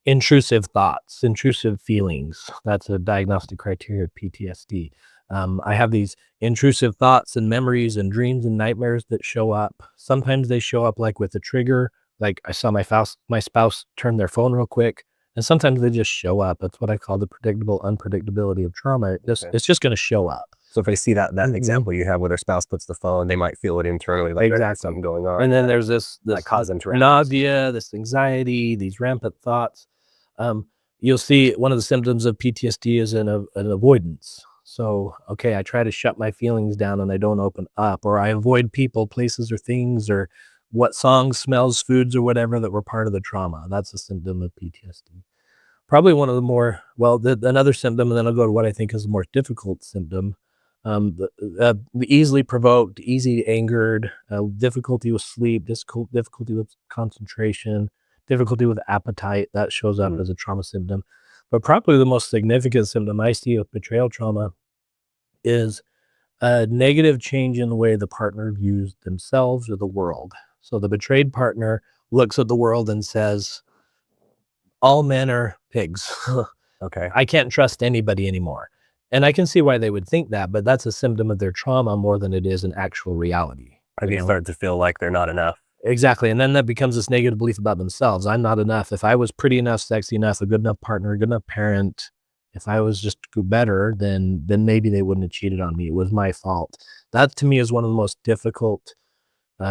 Speaker 1: intrusive thoughts, intrusive feelings, that's a diagnostic criteria of PTSD. I have these intrusive thoughts and memories and dreams and nightmares that show up. Sometimes they show up like with a trigger, like I saw my spouse turn their phone real quick. And sometimes they just show up. That's what I call the predictable unpredictability of trauma. It's just going to show up.
Speaker 2: So if I see that example you have where their spouse puts the phone, they might feel it internally, like there's something going on.
Speaker 1: And then there's this
Speaker 2: cause them to
Speaker 1: nausea, this anxiety, these rampant thoughts. You'll see one of the symptoms of PTSD is an avoidance. So, okay, I try to shut my feelings down and I don't open up, or I avoid people, places, or things, or what songs, smells, foods, or whatever that were part of the trauma. That's a symptom of PTSD. Probably one of the more well, another symptom, and then I'll go to what I think is the more difficult symptom. The easily provoked, easy angered, difficulty with sleep, difficulty with concentration, difficulty with appetite. That shows up as a trauma symptom. But probably the most significant symptom I see with betrayal trauma is a negative change in the way the partner views themselves or the world. So the betrayed partner looks at the world and says, all men are pigs.
Speaker 2: Okay.
Speaker 1: I can't trust anybody anymore. And I can see why they would think that, but that's a symptom of their trauma more than it is an actual reality.
Speaker 2: I can start to feel like they're not enough.
Speaker 1: Exactly. And then that becomes this negative belief about themselves. I'm not enough. If I was pretty enough, sexy enough, a good enough partner, a good enough parent, if I was just better, then maybe they wouldn't have cheated on me. It was my fault. That to me is one of the most difficult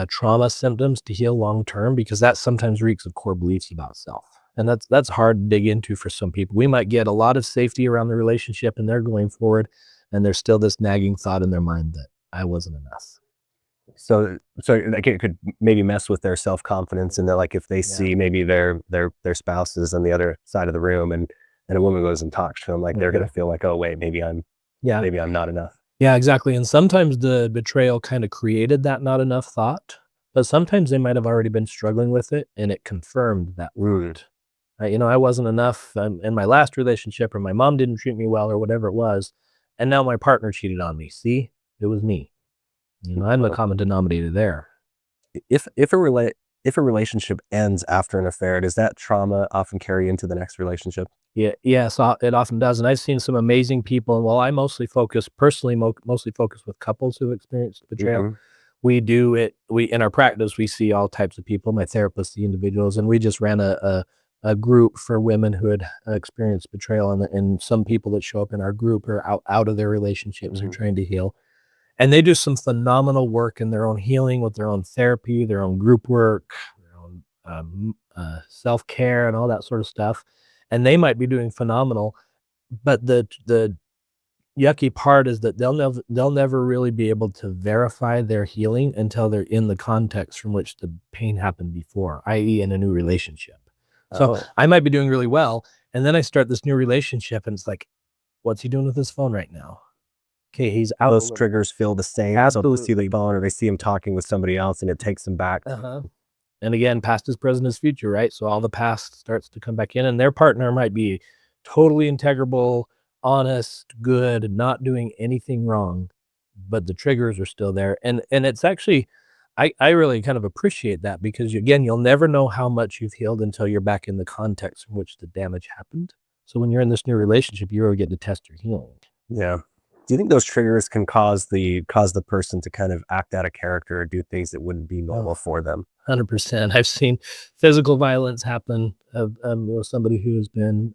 Speaker 1: trauma symptoms to heal long term, because that sometimes reeks of core beliefs about self. And that's hard to dig into for some people. We might get a lot of safety around the relationship and they're going forward, and there's still this nagging thought in their mind that I wasn't enough.
Speaker 2: So like it could maybe mess with their self-confidence, and they're like, if they see maybe their spouses on the other side of the room, and a woman goes and talks to them, like they're gonna feel like, oh wait, maybe I'm not enough.
Speaker 1: Yeah, exactly. And sometimes the betrayal kind of created that not enough thought, but sometimes they might have already been struggling with it and it confirmed that thought. I wasn't enough in my last relationship, or my mom didn't treat me well, or whatever it was. And now my partner cheated on me. See, it was me. I'm the common denominator there.
Speaker 2: If a relationship ends after an affair, does that trauma often carry into the next relationship?
Speaker 1: Yeah, yes, it often does. And I've seen some amazing people. And while I mostly focus with couples who experienced betrayal,
Speaker 2: Mhm.
Speaker 1: we in our practice, we see all types of people. My therapist see individuals, and we just ran a group for women who had experienced betrayal, and some people that show up in our group are out of their relationships and
Speaker 2: Mhm.
Speaker 1: trying to heal. And they do some phenomenal work in their own healing with their own therapy, their own group work, their own self-care and all that sort of stuff. And they might be doing phenomenal, but the yucky part is that they'll never really be able to verify their healing until they're in the context from which the pain happened before, i.e. in a new relationship. So
Speaker 2: Oh,
Speaker 1: I might be doing really well, and then I start this new relationship, and it's like, what's he doing with his phone right now? Okay, he's out a
Speaker 2: those
Speaker 1: little.
Speaker 2: triggers feel the same. So they see the phone, or they see him talking with somebody else, and it takes them back.
Speaker 1: Uh-huh. And again, past is present is future, right? So all the past starts to come back in, and their partner might be totally integrable, honest, good, not doing anything wrong, but the triggers are still there. And it's actually, I really kind of appreciate that, because again, you'll never know how much you've healed until you're back in the context in which the damage happened. So when you're in this new relationship, you really get to test your healing.
Speaker 2: Yeah. Do you think those triggers can cause the person to kind of act out of character or do things that wouldn't be normal for them?
Speaker 1: 100%. I've seen physical violence happen of with somebody who has been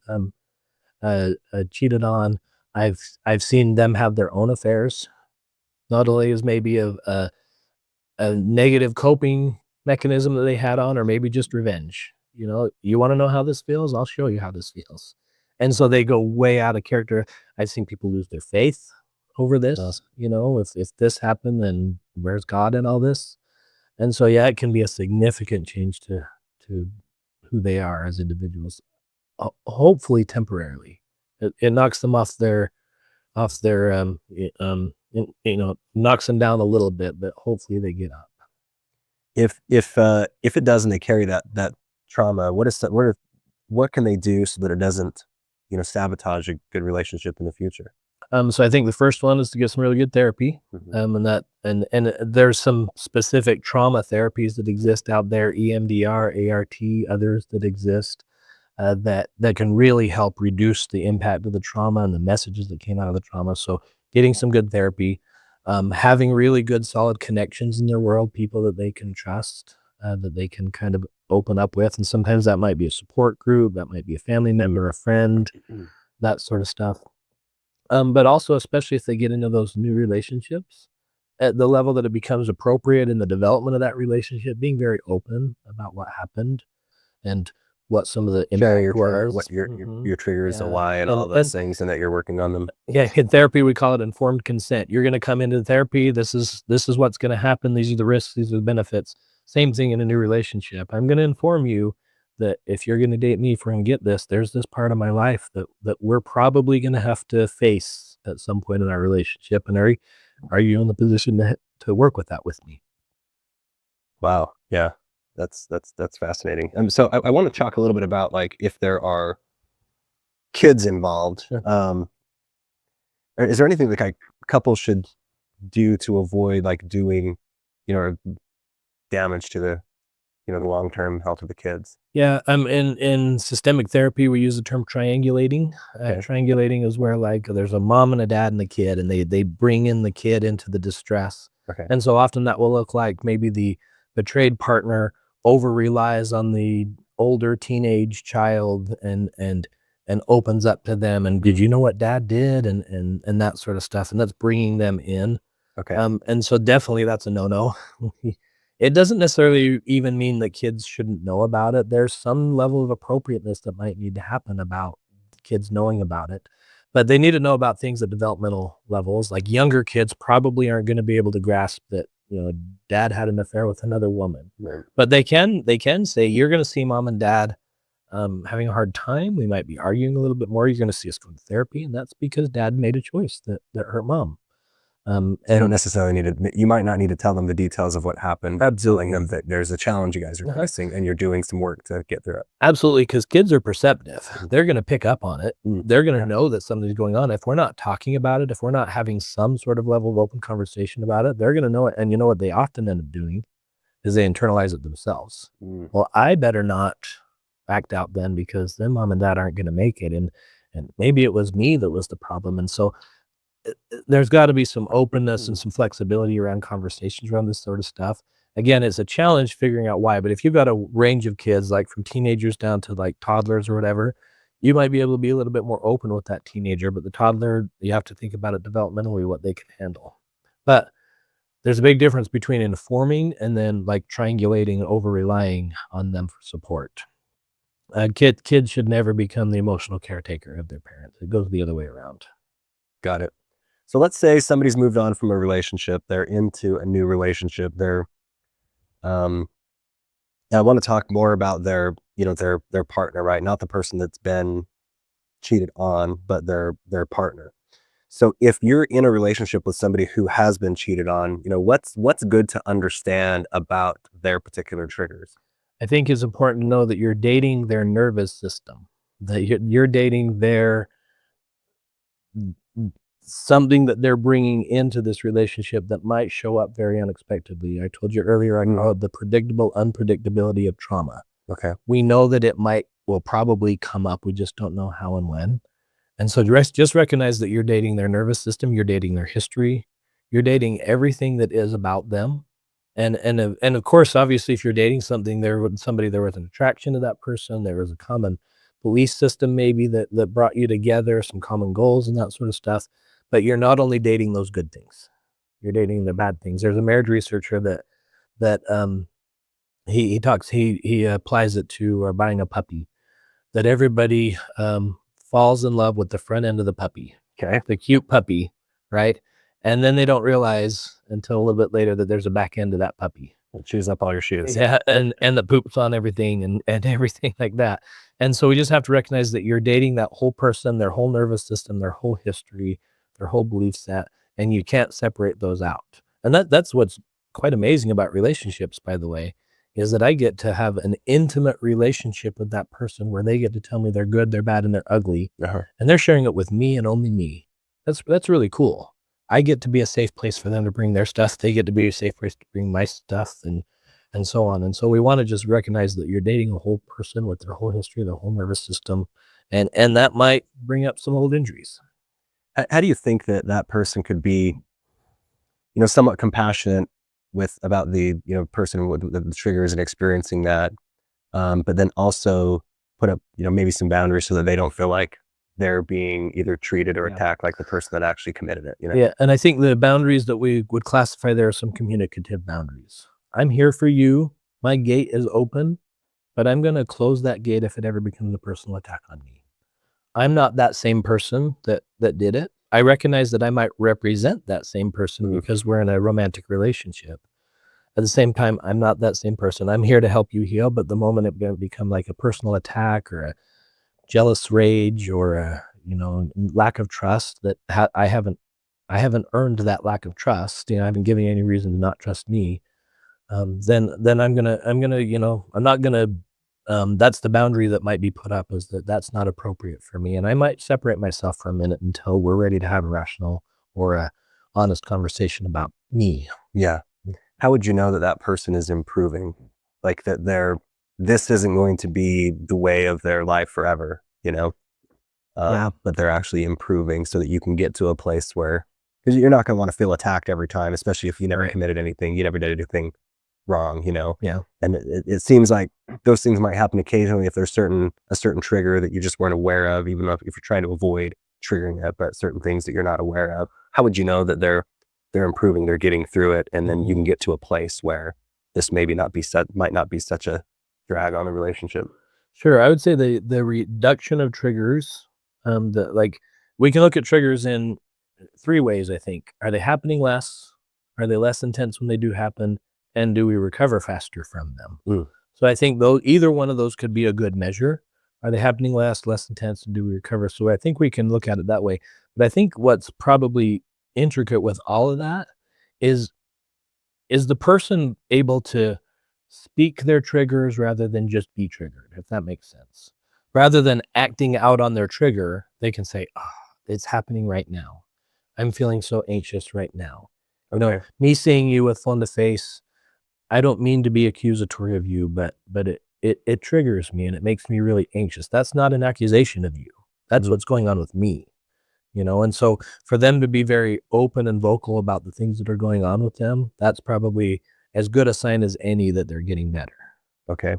Speaker 1: cheated on. I've seen them have their own affairs, not only as maybe a negative coping mechanism that they had on, or maybe just revenge. You want to know how this feels? I'll show you how this feels. And so they go way out of character. I've seen people lose their faith over this. If this happened, then where's God in all this? And so, yeah, it can be a significant change to who they are as individuals. Hopefully temporarily. It knocks them off their knocks them down a little bit, but hopefully they get up.
Speaker 2: If it doesn't, they carry that trauma. What can they do so that it doesn't, sabotage a good relationship in the future?
Speaker 1: So I think the first one is to get some really good therapy.
Speaker 2: Mhm.
Speaker 1: And there's some specific trauma therapies that exist out there, EMDR, ART, others that exist, that can really help reduce the impact of the trauma and the messages that came out of the trauma. So getting some good therapy, having really good solid connections in their world, people that they can trust, that they can kind of open up with. And sometimes that might be a support group, that might be a family member, a friend, that sort of stuff. But also, especially if they get into those new relationships, at the level that it becomes appropriate in the development of that relationship, being very open about what happened, and what some of the
Speaker 2: Sharing
Speaker 1: impact was.
Speaker 2: what your triggers and
Speaker 1: Yeah.
Speaker 2: why and all those things, and that you're working on them.
Speaker 1: Yeah, in therapy we call it informed consent. You're going to come into therapy. This is what's going to happen. These are the risks. These are the benefits. Same thing in a new relationship. I'm going to inform you that if you're going to date me, if we're going to get this, there's this part of my life that we're probably going to have to face at some point in our relationship. And are you in the position to work with that with me?
Speaker 2: Wow. Yeah. That's fascinating. So I want to talk a little bit about like if there are kids involved.
Speaker 1: Sure.
Speaker 2: Is there anything like couples should do to avoid like doing, damage to the, the long-term health of the kids?
Speaker 1: Yeah, in systemic therapy, we use the term triangulating.
Speaker 2: Okay.
Speaker 1: Triangulating is where like there's a mom and a dad and the kid, and they bring in the kid into the distress.
Speaker 2: Okay.
Speaker 1: And so often that will look like maybe the betrayed partner over relies on the older teenage child and opens up to them and did you know what dad did and that sort of stuff, and that's bringing them in.
Speaker 2: Okay.
Speaker 1: And so definitely that's a no-no. It doesn't necessarily even mean that kids shouldn't know about it. There's some level of appropriateness that might need to happen about kids knowing about it, but they need to know about things at developmental levels. Like younger kids probably aren't going to be able to grasp that, dad had an affair with another woman,
Speaker 2: Right.
Speaker 1: but they can say, you're going to see mom and dad having a hard time. We might be arguing a little bit more. You're going to see us go to therapy. And that's because dad made a choice that hurt mom.
Speaker 2: You don't necessarily need to, you might not need to tell them the details of what happened.
Speaker 1: Absolutely.
Speaker 2: Telling them that there's a challenge you guys are facing and you're doing some work to get through it.
Speaker 1: Absolutely, because kids are perceptive. They're going to pick up on it. They're going to know that something's going on. If we're not talking about it, if we're not having some sort of level of open conversation about it, they're going to know it. And you know what they often end up doing is they internalize it themselves. Well, I better not act out then because then mom and dad aren't going to make it. And maybe it was me that was the problem. And so there's got to be some openness and some flexibility around conversations around this sort of stuff. Again, it's a challenge figuring out why, but if you've got a range of kids, like from teenagers down to like toddlers or whatever, you might be able to be a little bit more open with that teenager, but the toddler, you have to think about it developmentally, what they can handle. But there's a big difference between informing and then like triangulating and over relying on them for support. Kids should never become the emotional caretaker of their parents. It goes the other way around.
Speaker 2: Got it. So let's say somebody's moved on from a relationship, they're into a new relationship. I want to talk more about their partner, right? Not the person that's been cheated on, but their partner. So if you're in a relationship with somebody who has been cheated on, what's good to understand about their particular triggers?
Speaker 1: I think it's important to know that you're dating their nervous system, that you're dating their something that they're bringing into this relationship that might show up very unexpectedly. I told you earlier, I call it the predictable unpredictability of trauma.
Speaker 2: Okay.
Speaker 1: We know that will probably come up. We just don't know how and when. And so just recognize that you're dating their nervous system, you're dating their history, you're dating everything that is about them. And of course, obviously, if you're dating somebody, there was an attraction to that person, there was a common belief system maybe that brought you together, some common goals and that sort of stuff. But you're not only dating those good things, you're dating the bad things. There's a marriage researcher that he applies it to buying a puppy, that everybody falls in love with the front end of the puppy.
Speaker 2: Okay.
Speaker 1: The cute puppy, right? And then they don't realize until a little bit later that there's a back end to that puppy.
Speaker 2: It chews up all your shoes.
Speaker 1: Yeah, and the poops on everything and everything like that. And so we just have to recognize that you're dating that whole person, their whole nervous system, their whole history, their whole belief set, and you can't separate those out. And that's what's quite amazing about relationships, by the way, is that I get to have an intimate relationship with that person where they get to tell me they're good, they're bad, and they're ugly. And they're sharing it with me and only me. That's really cool. I get to be a safe place for them to bring their stuff. They get to be a safe place to bring my stuff and so on. And so we want to just recognize that you're dating a whole person with their whole history, their whole nervous system, and that might bring up some old injuries.
Speaker 2: How do you think that person could be, somewhat compassionate about the, person with the triggers and experiencing that, but then also put up, maybe some boundaries so that they don't feel like they're being either treated or attacked like the person that actually committed it,
Speaker 1: Yeah, and I think the boundaries that we would classify there are some communicative boundaries. I'm here for you. My gate is open, but I'm going to close that gate if it ever becomes a personal attack on me. I'm not that same person that did it. I recognize that I might represent that same person because we're in a romantic relationship. At the same time, I'm not that same person. I'm here to help you heal, but the moment it become like a personal attack or a jealous rage or a, lack of trust that I haven't earned that lack of trust. I haven't given you any reason to not trust me. Then I'm gonna, I'm not gonna. That's the boundary that might be put up, is that that's not appropriate for me, and I might separate myself for a minute until we're ready to have a rational or a honest conversation about me.
Speaker 2: Yeah. How would you know that that person is improving? Like that this isn't going to be the way of their life forever, but they're actually improving so that you can get to a place where, because you're not going to want to feel attacked every time, especially if you never committed anything, you never did anything wrong,
Speaker 1: Yeah.
Speaker 2: And it seems like those things might happen occasionally if there's a certain trigger that you just weren't aware of, even if you're trying to avoid triggering it, but certain things that you're not aware of. How would you know that they're improving, they're getting through it, and then you can get to a place where this might not be such a drag on the relationship?
Speaker 1: Sure, I would say the reduction of triggers, we can look at triggers in 3 ways, I think. Are they happening less? Are they less intense when they do happen? And do we recover faster from them? So I think either one of those could be a good measure. Are they happening less intense, and do we recover? So I think we can look at it that way. But I think what's probably intricate with all of that is the person able to speak their triggers rather than just be triggered, if that makes sense. Rather than acting out on their trigger, they can say, it's happening right now. I'm feeling so anxious right now.
Speaker 2: Okay.
Speaker 1: Me seeing you with phone to face, I don't mean to be accusatory of you, but it triggers me and it makes me really anxious. That's not an accusation of you. That's what's going on with me. And so for them to be very open and vocal about the things that are going on with them, that's probably as good a sign as any that they're getting better.
Speaker 2: Okay.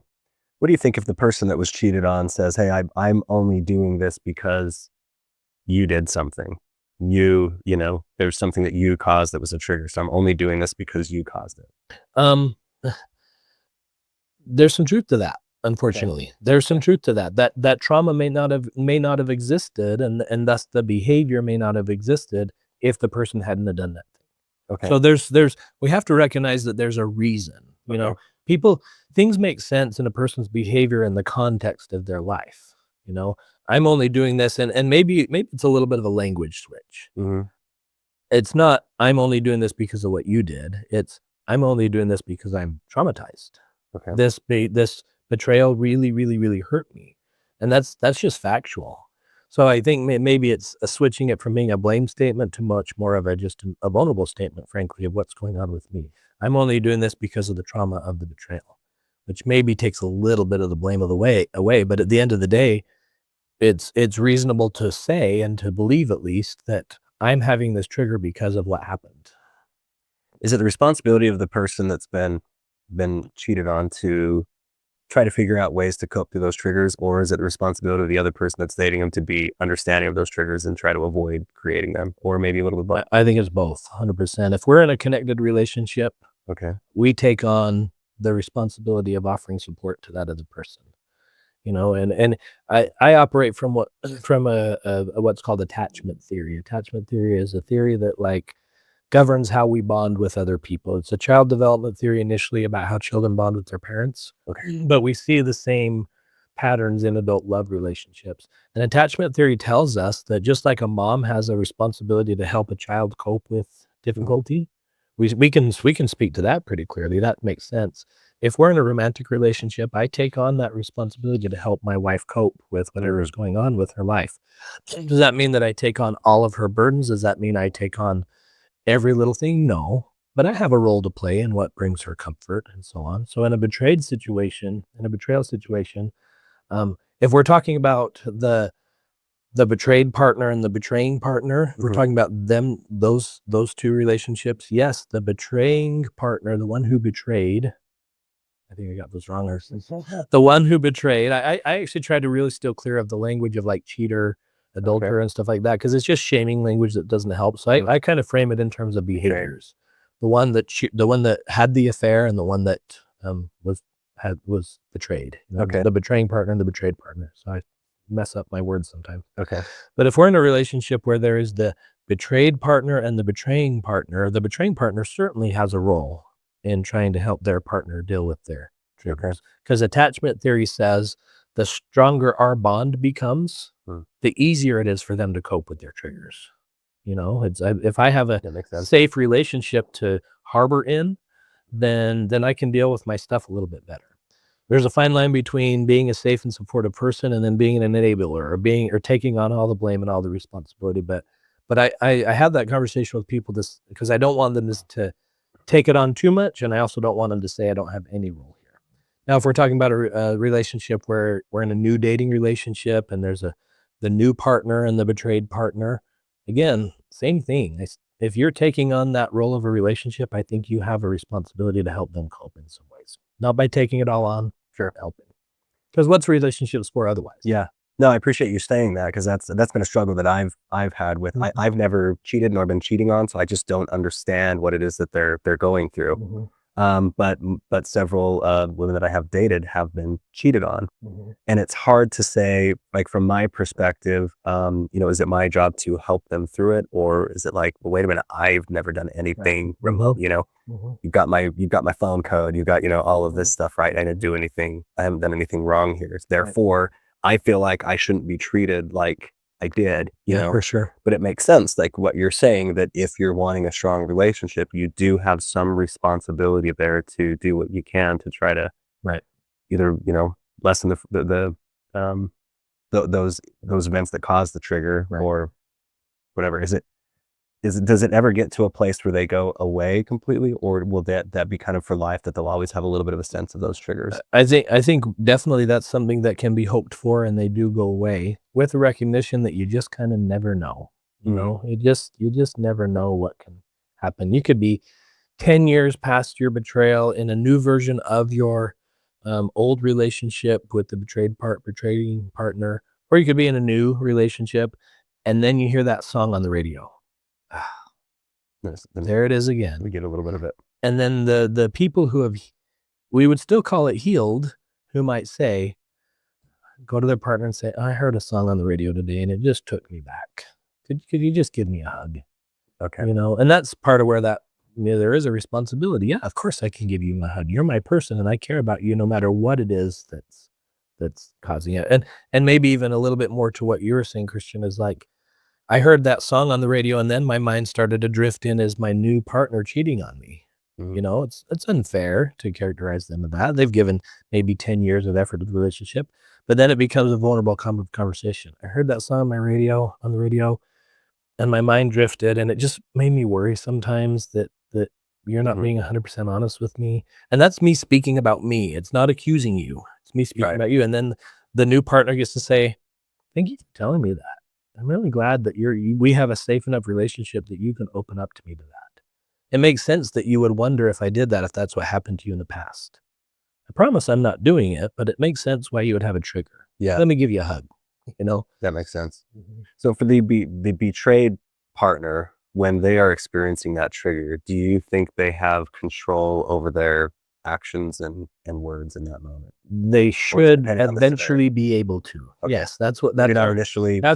Speaker 2: What do you think if the person that was cheated on says, hey, I'm only doing this because you did something? There's something that you caused that was a trigger. So I'm only doing this because you caused it.
Speaker 1: There's some truth to that. Unfortunately, there's some truth to that. That trauma may not have existed, and thus the behavior may not have existed if the person hadn't have done that thing.
Speaker 2: Okay.
Speaker 1: So we have to recognize that there's a reason. Things make sense in a person's behavior in the context of their life. I'm only doing this, and maybe it's a little bit of a language switch. It's not I'm only doing this because of what you did. It's I'm only doing this because I'm traumatized.
Speaker 2: Okay.
Speaker 1: This betrayal really, really, really hurt me. And that's just factual. So I think maybe it's switching it from being a blame statement to much more of just a vulnerable statement, frankly, of what's going on with me. I'm only doing this because of the trauma of the betrayal, which maybe takes a little bit of the blame of the way away. But at the end of the day, it's reasonable to say and to believe at least that I'm having this trigger because of what happened.
Speaker 2: Is it the responsibility of the person that's been cheated on to try to figure out ways to cope through those triggers, or is it the responsibility of the other person that's dating them to be understanding of those triggers and try to avoid creating them, or maybe a little bit both?
Speaker 1: I think it's both, 100%. If we're in a connected relationship,
Speaker 2: Okay.
Speaker 1: we take on the responsibility of offering support to that other person. And I operate from what's called attachment theory. Attachment theory is a theory that governs how we bond with other people. It's a child development theory initially about how children bond with their parents.
Speaker 2: Okay.
Speaker 1: But we see the same patterns in adult love relationships. And attachment theory tells us that just like a mom has a responsibility to help a child cope with difficulty, we can speak to that pretty clearly. That makes sense. If we're in a romantic relationship, I take on that responsibility to help my wife cope with whatever is going on with her life. Does that mean that I take on all of her burdens? Does that mean I take on every little thing? No, but I have a role to play in what brings her comfort and so on. So in a betrayal situation, if we're talking about the betrayed partner and the betraying partner, if we're talking about those two relationships, yes, the betraying partner, the one who betrayed, I think I got those wrong. The one who betrayed, I actually tried to really steer clear of the language of cheater, adulterer, and stuff like that, because it's just shaming language that doesn't help. So I kind of frame it in terms of behaviors. The one that had the affair and the one that was betrayed. You know,
Speaker 2: Okay.
Speaker 1: the betraying partner and the betrayed partner. So I mess up my words sometimes.
Speaker 2: Okay.
Speaker 1: But if we're in a relationship where there is the betrayed partner and the betraying partner certainly has a role in trying to help their partner deal with their triggers. Because attachment theory says the stronger our bond becomes, the easier it is for them to cope with their triggers. You know, if I have a
Speaker 2: That makes sense.
Speaker 1: safe relationship to harbor in, then I can deal with my stuff a little bit better. There's a fine line between being a safe and supportive person and then being an enabler or taking on all the blame and all the responsibility. But I have that conversation with people this because I don't want them to take it on too much, and I also don't want them to say I don't have any role here. Now, if we're talking about a relationship where we're in a new dating relationship and there's the new partner and the betrayed partner, again, same thing. If you're taking on that role of a relationship, I think you have a responsibility to help them cope in some ways. Not by taking it all on, helping. Because what's relationships for otherwise?
Speaker 2: Yeah. No, I appreciate you saying that because that's been a struggle that I've had with. I've never cheated nor been cheating on, so I just don't understand what it is that they're going through. But several women that I have dated have been cheated on, and it's hard to say, like from my perspective, is it my job to help them through it, or is it like, well, wait a minute, I've never done anything remote. You've got my phone code, you've got all of this stuff, right? I didn't do anything. I haven't done anything wrong here. Therefore, I feel like I shouldn't be treated like I did,
Speaker 1: for sure.
Speaker 2: But it makes sense, like what you're saying, that if you're wanting a strong relationship, you do have some responsibility there to do what you can to try to either, lessen those events that cause the trigger or whatever. Does it ever get to a place where they go away completely, or will that be kind of for life, that they'll always have a little bit of a sense of those triggers?
Speaker 1: I think definitely that's something that can be hoped for, and they do go away with the recognition that you just kind of never know. You just never know what can happen. You could be 10 years past your betrayal in a new version of your old relationship with the betraying partner, or you could be in a new relationship, and then you hear that song on the radio. There it is again.
Speaker 2: We get a little bit of it.
Speaker 1: And then the people who have, we would still call it healed, who might say, go to their partner and say, I heard a song on the radio today and it just took me back. Could you just give me a hug?
Speaker 2: Okay.
Speaker 1: And that's part of where that, there is a responsibility. Yeah, of course I can give you a hug. You're my person and I care about you no matter what it is that's causing it. And maybe even a little bit more to what you were saying, Christian, is like, I heard that song on the radio and then my mind started to drift in as my new partner cheating on me. It's unfair to characterize them as that. They've given maybe 10 years of effort to the relationship, but then it becomes a vulnerable conversation. I heard that song on the radio, and my mind drifted, and it just made me worry sometimes that you're not being 100% honest with me. And that's me speaking about me. It's not accusing you. It's me speaking about you. And then the new partner gets to say, thank you for telling me that. I'm really glad that we have a safe enough relationship that you can open up to me to that. It makes sense that you would wonder if I did that, if that's what happened to you in the past. I promise I'm not doing it, but it makes sense why you would have a trigger.
Speaker 2: Yeah.
Speaker 1: Let me give you a hug,
Speaker 2: That makes sense. So for the betrayed partner, when they are experiencing that trigger, do you think they have control over their actions and words in that moment?
Speaker 1: They should eventually be able to.
Speaker 2: Okay.
Speaker 1: Yes, that's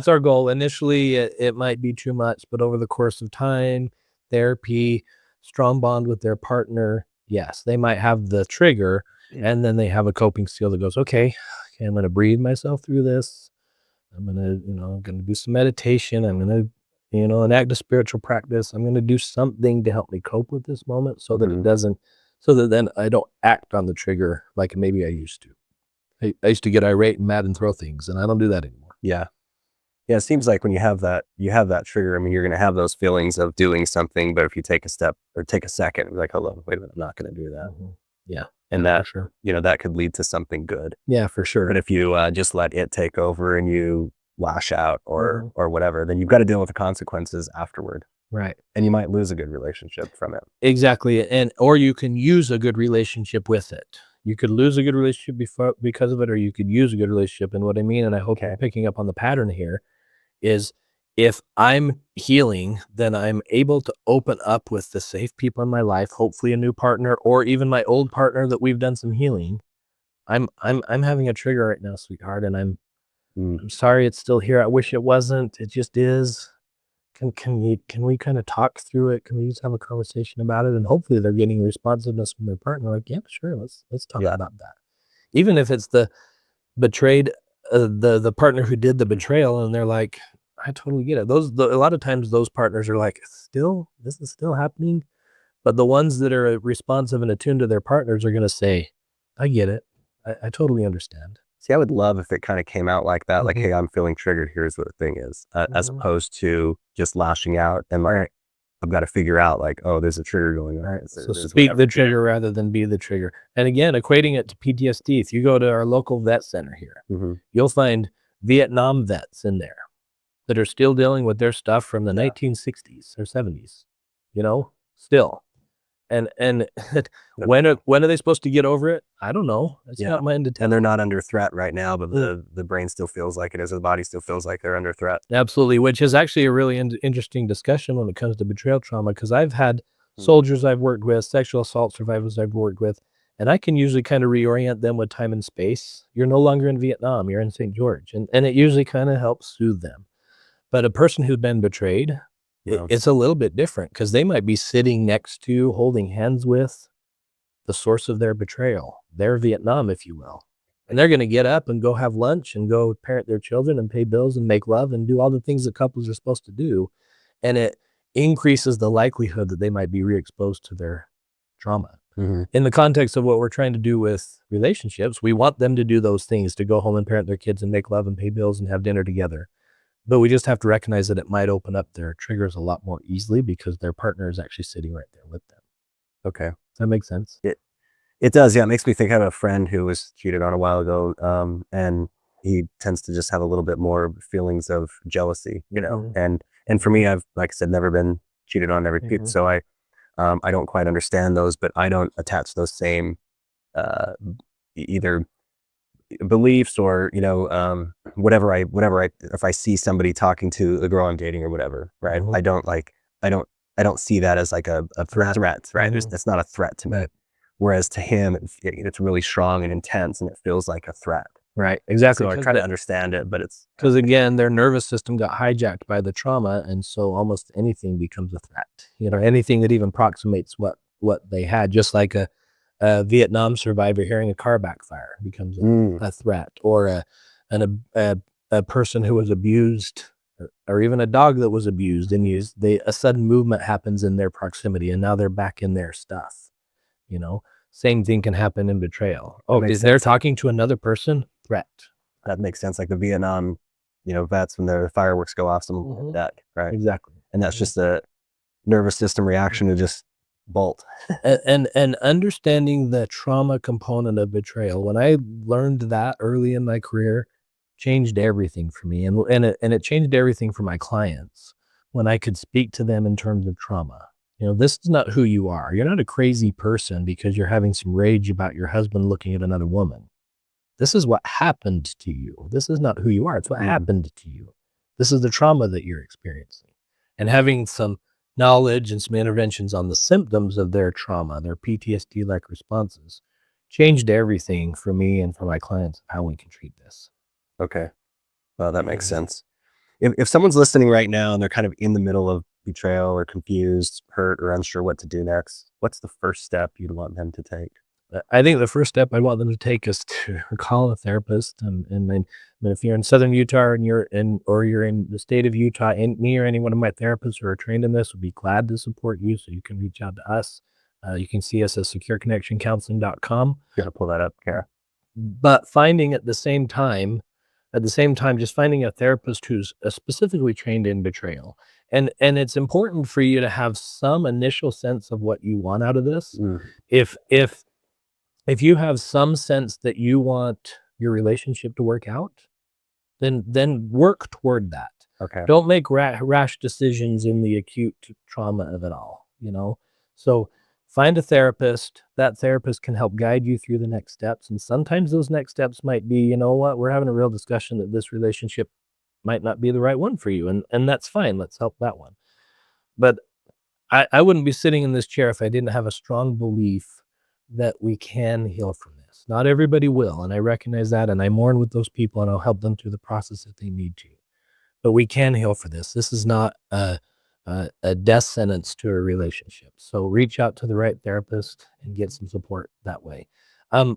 Speaker 1: our goal. Initially, it might be too much, but over the course of time, therapy, strong bond with their partner, yes, they might have the trigger, and then they have a coping skill that goes, okay, I'm going to breathe myself through this. I'm going to, do some meditation. I'm going to, enact a spiritual practice. I'm going to do something to help me cope with this moment so that then I don't act on the trigger like maybe I used to. I used to get irate and mad and throw things, and I don't do that anymore.
Speaker 2: Yeah. Yeah, it seems like when you have that trigger, I mean, you're going to have those feelings of doing something, but if you take a step or take a second, you're like, hold on, wait a minute, I'm not going to do that.
Speaker 1: Yeah.
Speaker 2: And that, that could lead to something good.
Speaker 1: Yeah, for sure.
Speaker 2: But if you just let it take over and you lash out or whatever, then you've got to deal with the consequences afterward.
Speaker 1: Right.
Speaker 2: And you might lose a good relationship from it.
Speaker 1: Exactly. Or you can use a good relationship with it. You could lose a good relationship because of it, or you could use a good relationship. And what I mean, and I hope you're picking up on the pattern here, is if I'm healing, then I'm able to open up with the safe people in my life, hopefully a new partner, or even my old partner that we've done some healing. I'm having a trigger right now, sweetheart, and I'm
Speaker 2: Mm.
Speaker 1: sorry it's still here. I wish it wasn't. It just is. Can we kind of talk through it? Can we just have a conversation about it? And hopefully they're getting responsiveness from their partner. Like, yeah, sure, let's talk
Speaker 2: Yeah.
Speaker 1: about that. Even if it's the betrayed, the partner who did the betrayal, and they're like, I totally get it. A lot of times those partners are like, still, this is still happening. But the ones that are responsive and attuned to their partners are going to say, I get it. I totally understand.
Speaker 2: See, I would love if it kind of came out like that, like,
Speaker 1: Mhm.
Speaker 2: hey, I'm feeling triggered. Here's what the thing is, as
Speaker 1: Mhm.
Speaker 2: opposed to just lashing out and like, I've got to figure out like, oh, there's a trigger going on.
Speaker 1: So
Speaker 2: There's
Speaker 1: speak
Speaker 2: whatever.
Speaker 1: the trigger rather than be the trigger. And again, equating it to PTSD, if you go to our local vet center here,
Speaker 2: Mhm.
Speaker 1: you'll find Vietnam vets in there that are still dealing with their stuff from the
Speaker 2: Yeah.
Speaker 1: 1960s or 70s, still. And when are they supposed to get over it? I don't know. It's
Speaker 2: Yeah.
Speaker 1: not mine to tell.
Speaker 2: And they're not under threat right now, but the brain still feels like it is, or the body still feels like they're under threat.
Speaker 1: Absolutely, which is actually a really interesting discussion when it comes to betrayal trauma, because I've had
Speaker 2: Mm.
Speaker 1: soldiers I've worked with, sexual assault survivors I've worked with, and I can usually kind of reorient them with time and space. You're no longer in Vietnam, you're in St. George, and it usually kind of helps soothe them. But a person who's been betrayed,
Speaker 2: Well,
Speaker 1: it's a little bit different because they might be sitting next to, holding hands with the source of their betrayal, their Vietnam, if you will. And they're going to get up and go have lunch and go parent their children and pay bills and make love and do all the things that couples are supposed to do. And it increases the likelihood that they might be re-exposed to their trauma.
Speaker 2: Mhm.
Speaker 1: In the context of what we're trying to do with relationships, we want them to do those things, to go home and parent their kids and make love and pay bills and have dinner together. But we just have to recognize that it might open up their triggers a lot more easily because their partner is actually sitting right there with them.
Speaker 2: Okay.
Speaker 1: Does that make sense?
Speaker 2: It does, yeah. It makes me think. I have a friend who was cheated on a while ago, and he tends to just have a little bit more feelings of jealousy,
Speaker 1: Mhm.
Speaker 2: And for me, I've, like I said, never been cheated on, never cheated,
Speaker 1: Mhm.
Speaker 2: so I don't quite understand those, but I don't attach those same uh, either beliefs or whatever I if I see somebody talking to the girl I'm dating or whatever, right?
Speaker 1: Mhm.
Speaker 2: I don't see that as like a threat, right?
Speaker 1: Mhm.
Speaker 2: That's not a threat to me.
Speaker 1: Right.
Speaker 2: Whereas to him, it's really strong and intense, and it feels like a threat.
Speaker 1: Right, exactly.
Speaker 2: So I try to understand it, but it's
Speaker 1: Because again, their nervous system got hijacked by the trauma, and so almost anything becomes a threat. Anything that even approximates what they had, just like a Vietnam survivor hearing a car backfire becomes
Speaker 2: Mm,
Speaker 1: a threat, or a person who was abused, or even a dog that was abused and used. A sudden movement happens in their proximity, and now they're back in their stuff. You know, Same thing can happen in betrayal.
Speaker 2: that
Speaker 1: Oh,
Speaker 2: makes
Speaker 1: they're
Speaker 2: sense.
Speaker 1: talking to another person? Threat.
Speaker 2: That makes sense. Like the Vietnam, vets when their fireworks go off, something like
Speaker 1: Mhm.
Speaker 2: that, right?
Speaker 1: Exactly.
Speaker 2: And that's
Speaker 1: Mhm.
Speaker 2: just a nervous system reaction to just bolt.
Speaker 1: And understanding the trauma component of betrayal, when I learned that early in my career, changed everything for me, and it changed everything for my clients when I could speak to them in terms of trauma. This is not who you are. You're not a crazy person because you're having some rage about your husband looking at another woman. This is what happened to you. This is not who you are. It's what
Speaker 2: Mhm.
Speaker 1: happened to you. This is the trauma that you're experiencing. And having some knowledge and some interventions on the symptoms of their trauma, their PTSD like responses, changed everything for me and for my clients of how we can treat this.
Speaker 2: Okay. Well, that makes
Speaker 1: Mhm.
Speaker 2: sense. If someone's listening right now and they're kind of in the middle of betrayal or confused, hurt, or unsure what to do next, what's the first step you'd want them to take?
Speaker 1: I think the first step I want them to take is to call a therapist. And if you're in Southern Utah and you're in the state of Utah, and me or any one of my therapists who are trained in this would be glad to support you. So you can reach out to us. You can see us at secureconnectioncounseling.com.
Speaker 2: You gotta pull that up, Kara.
Speaker 1: But at the same time, just finding a therapist who's specifically trained in betrayal. And it's important for you to have some initial sense of what you want out of this.
Speaker 2: Mm,
Speaker 1: If if if you have some sense that you want your relationship to work out, then work toward that.
Speaker 2: okay.
Speaker 1: Don't make rash decisions in the acute trauma of it all, So find a therapist. That therapist can help guide you through the next steps. And sometimes those next steps might be, you know what, we're having a real discussion that this relationship might not be the right one for you. And that's fine. Let's help that one. But I wouldn't be sitting in this chair if I didn't have a strong belief that we can heal from this. this. Not everybody will, and I recognize that, and I mourn with those people, and I'll help them through the process if they need to. But we can heal for this. This is not a death sentence to a relationship. So reach out to the right therapist and get some support that way.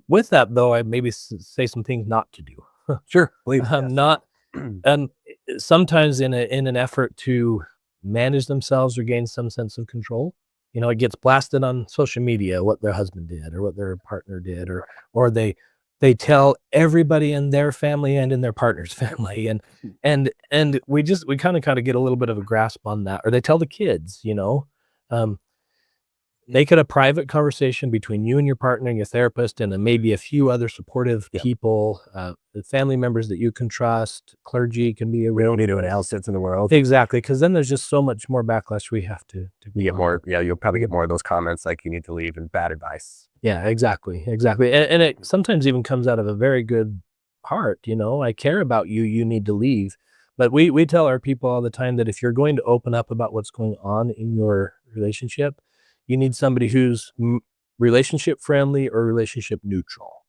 Speaker 1: With that, though, I maybe say some things not to do.
Speaker 2: Sure, please.
Speaker 1: Not sometimes in an effort to manage themselves or gain some sense of control. You know, it gets blasted on social media what their husband did or what their partner did, or they tell everybody in their family and in their partner's family, and we kind of get a little bit of a grasp on that, or they tell the kids, you know. Make it a private conversation between you and your partner and your therapist and maybe a few other supportive people, the family members that you can trust. Clergy can be a
Speaker 2: We don't need to announce it in the world.
Speaker 1: Exactly, because then there's just so much more backlash we have to
Speaker 2: You get more, you'll probably get more of those comments like you need to leave and bad advice.
Speaker 1: Yeah, exactly. And it sometimes even comes out of a very good heart, you know, I care about you, you need to leave. But we tell our people all the time that if you're going to open up about what's going on in your relationship, you need somebody who's relationship friendly or relationship neutral.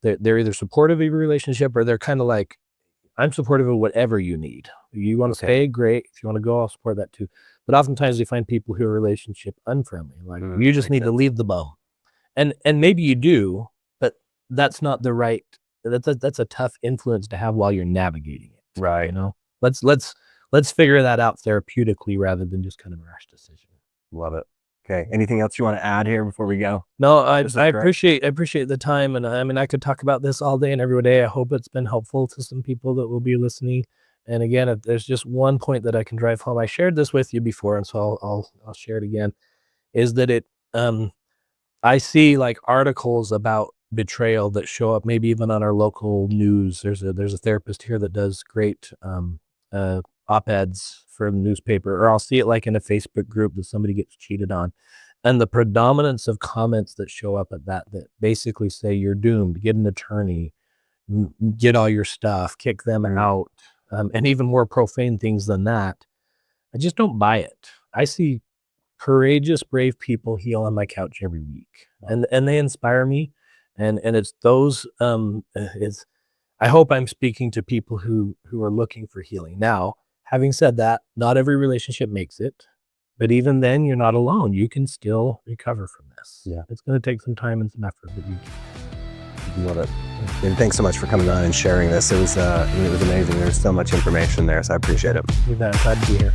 Speaker 1: They're either supportive of your relationship or they're kind of like, I'm supportive of whatever you need. You want to stay, great. If you want to go, I'll support that too. But oftentimes we find people who are relationship unfriendly, like you just need to leave the bone. And maybe you do, but that's not the right. That's a tough influence to have while you're navigating it.
Speaker 2: Right.
Speaker 1: You know, let's figure that out therapeutically rather than just kind of a rash decision.
Speaker 2: Love it. Okay. Anything else you want to add here before we go?
Speaker 1: No, I appreciate the time, and I mean I could talk about this all day and every day. I hope it's been helpful to some people that will be listening. And again, if there's just one point that I can drive home, I shared this with you before, and so I'll share it again. Is that it? I see like articles about betrayal that show up maybe even on our local news. There's a therapist here that does great op-eds for the newspaper, or I'll see it like in a Facebook group that somebody gets cheated on. And the predominance of comments that show up at that basically say you're doomed, get an attorney, get all your stuff, kick them out, and even more profane things than that. I just don't buy it. I see courageous, brave people heal on my couch every week, and they inspire me. And it's those. I hope I'm speaking to people who are looking for healing. Now, having said that, not every relationship makes it, but even then, you're not alone. You can still recover from this.
Speaker 2: Yeah,
Speaker 1: it's going to take some time and some effort, but you can.
Speaker 2: Love it. And thanks so much for coming on and sharing this. It was amazing. There's so much information there, so I appreciate it.
Speaker 1: Glad to be here.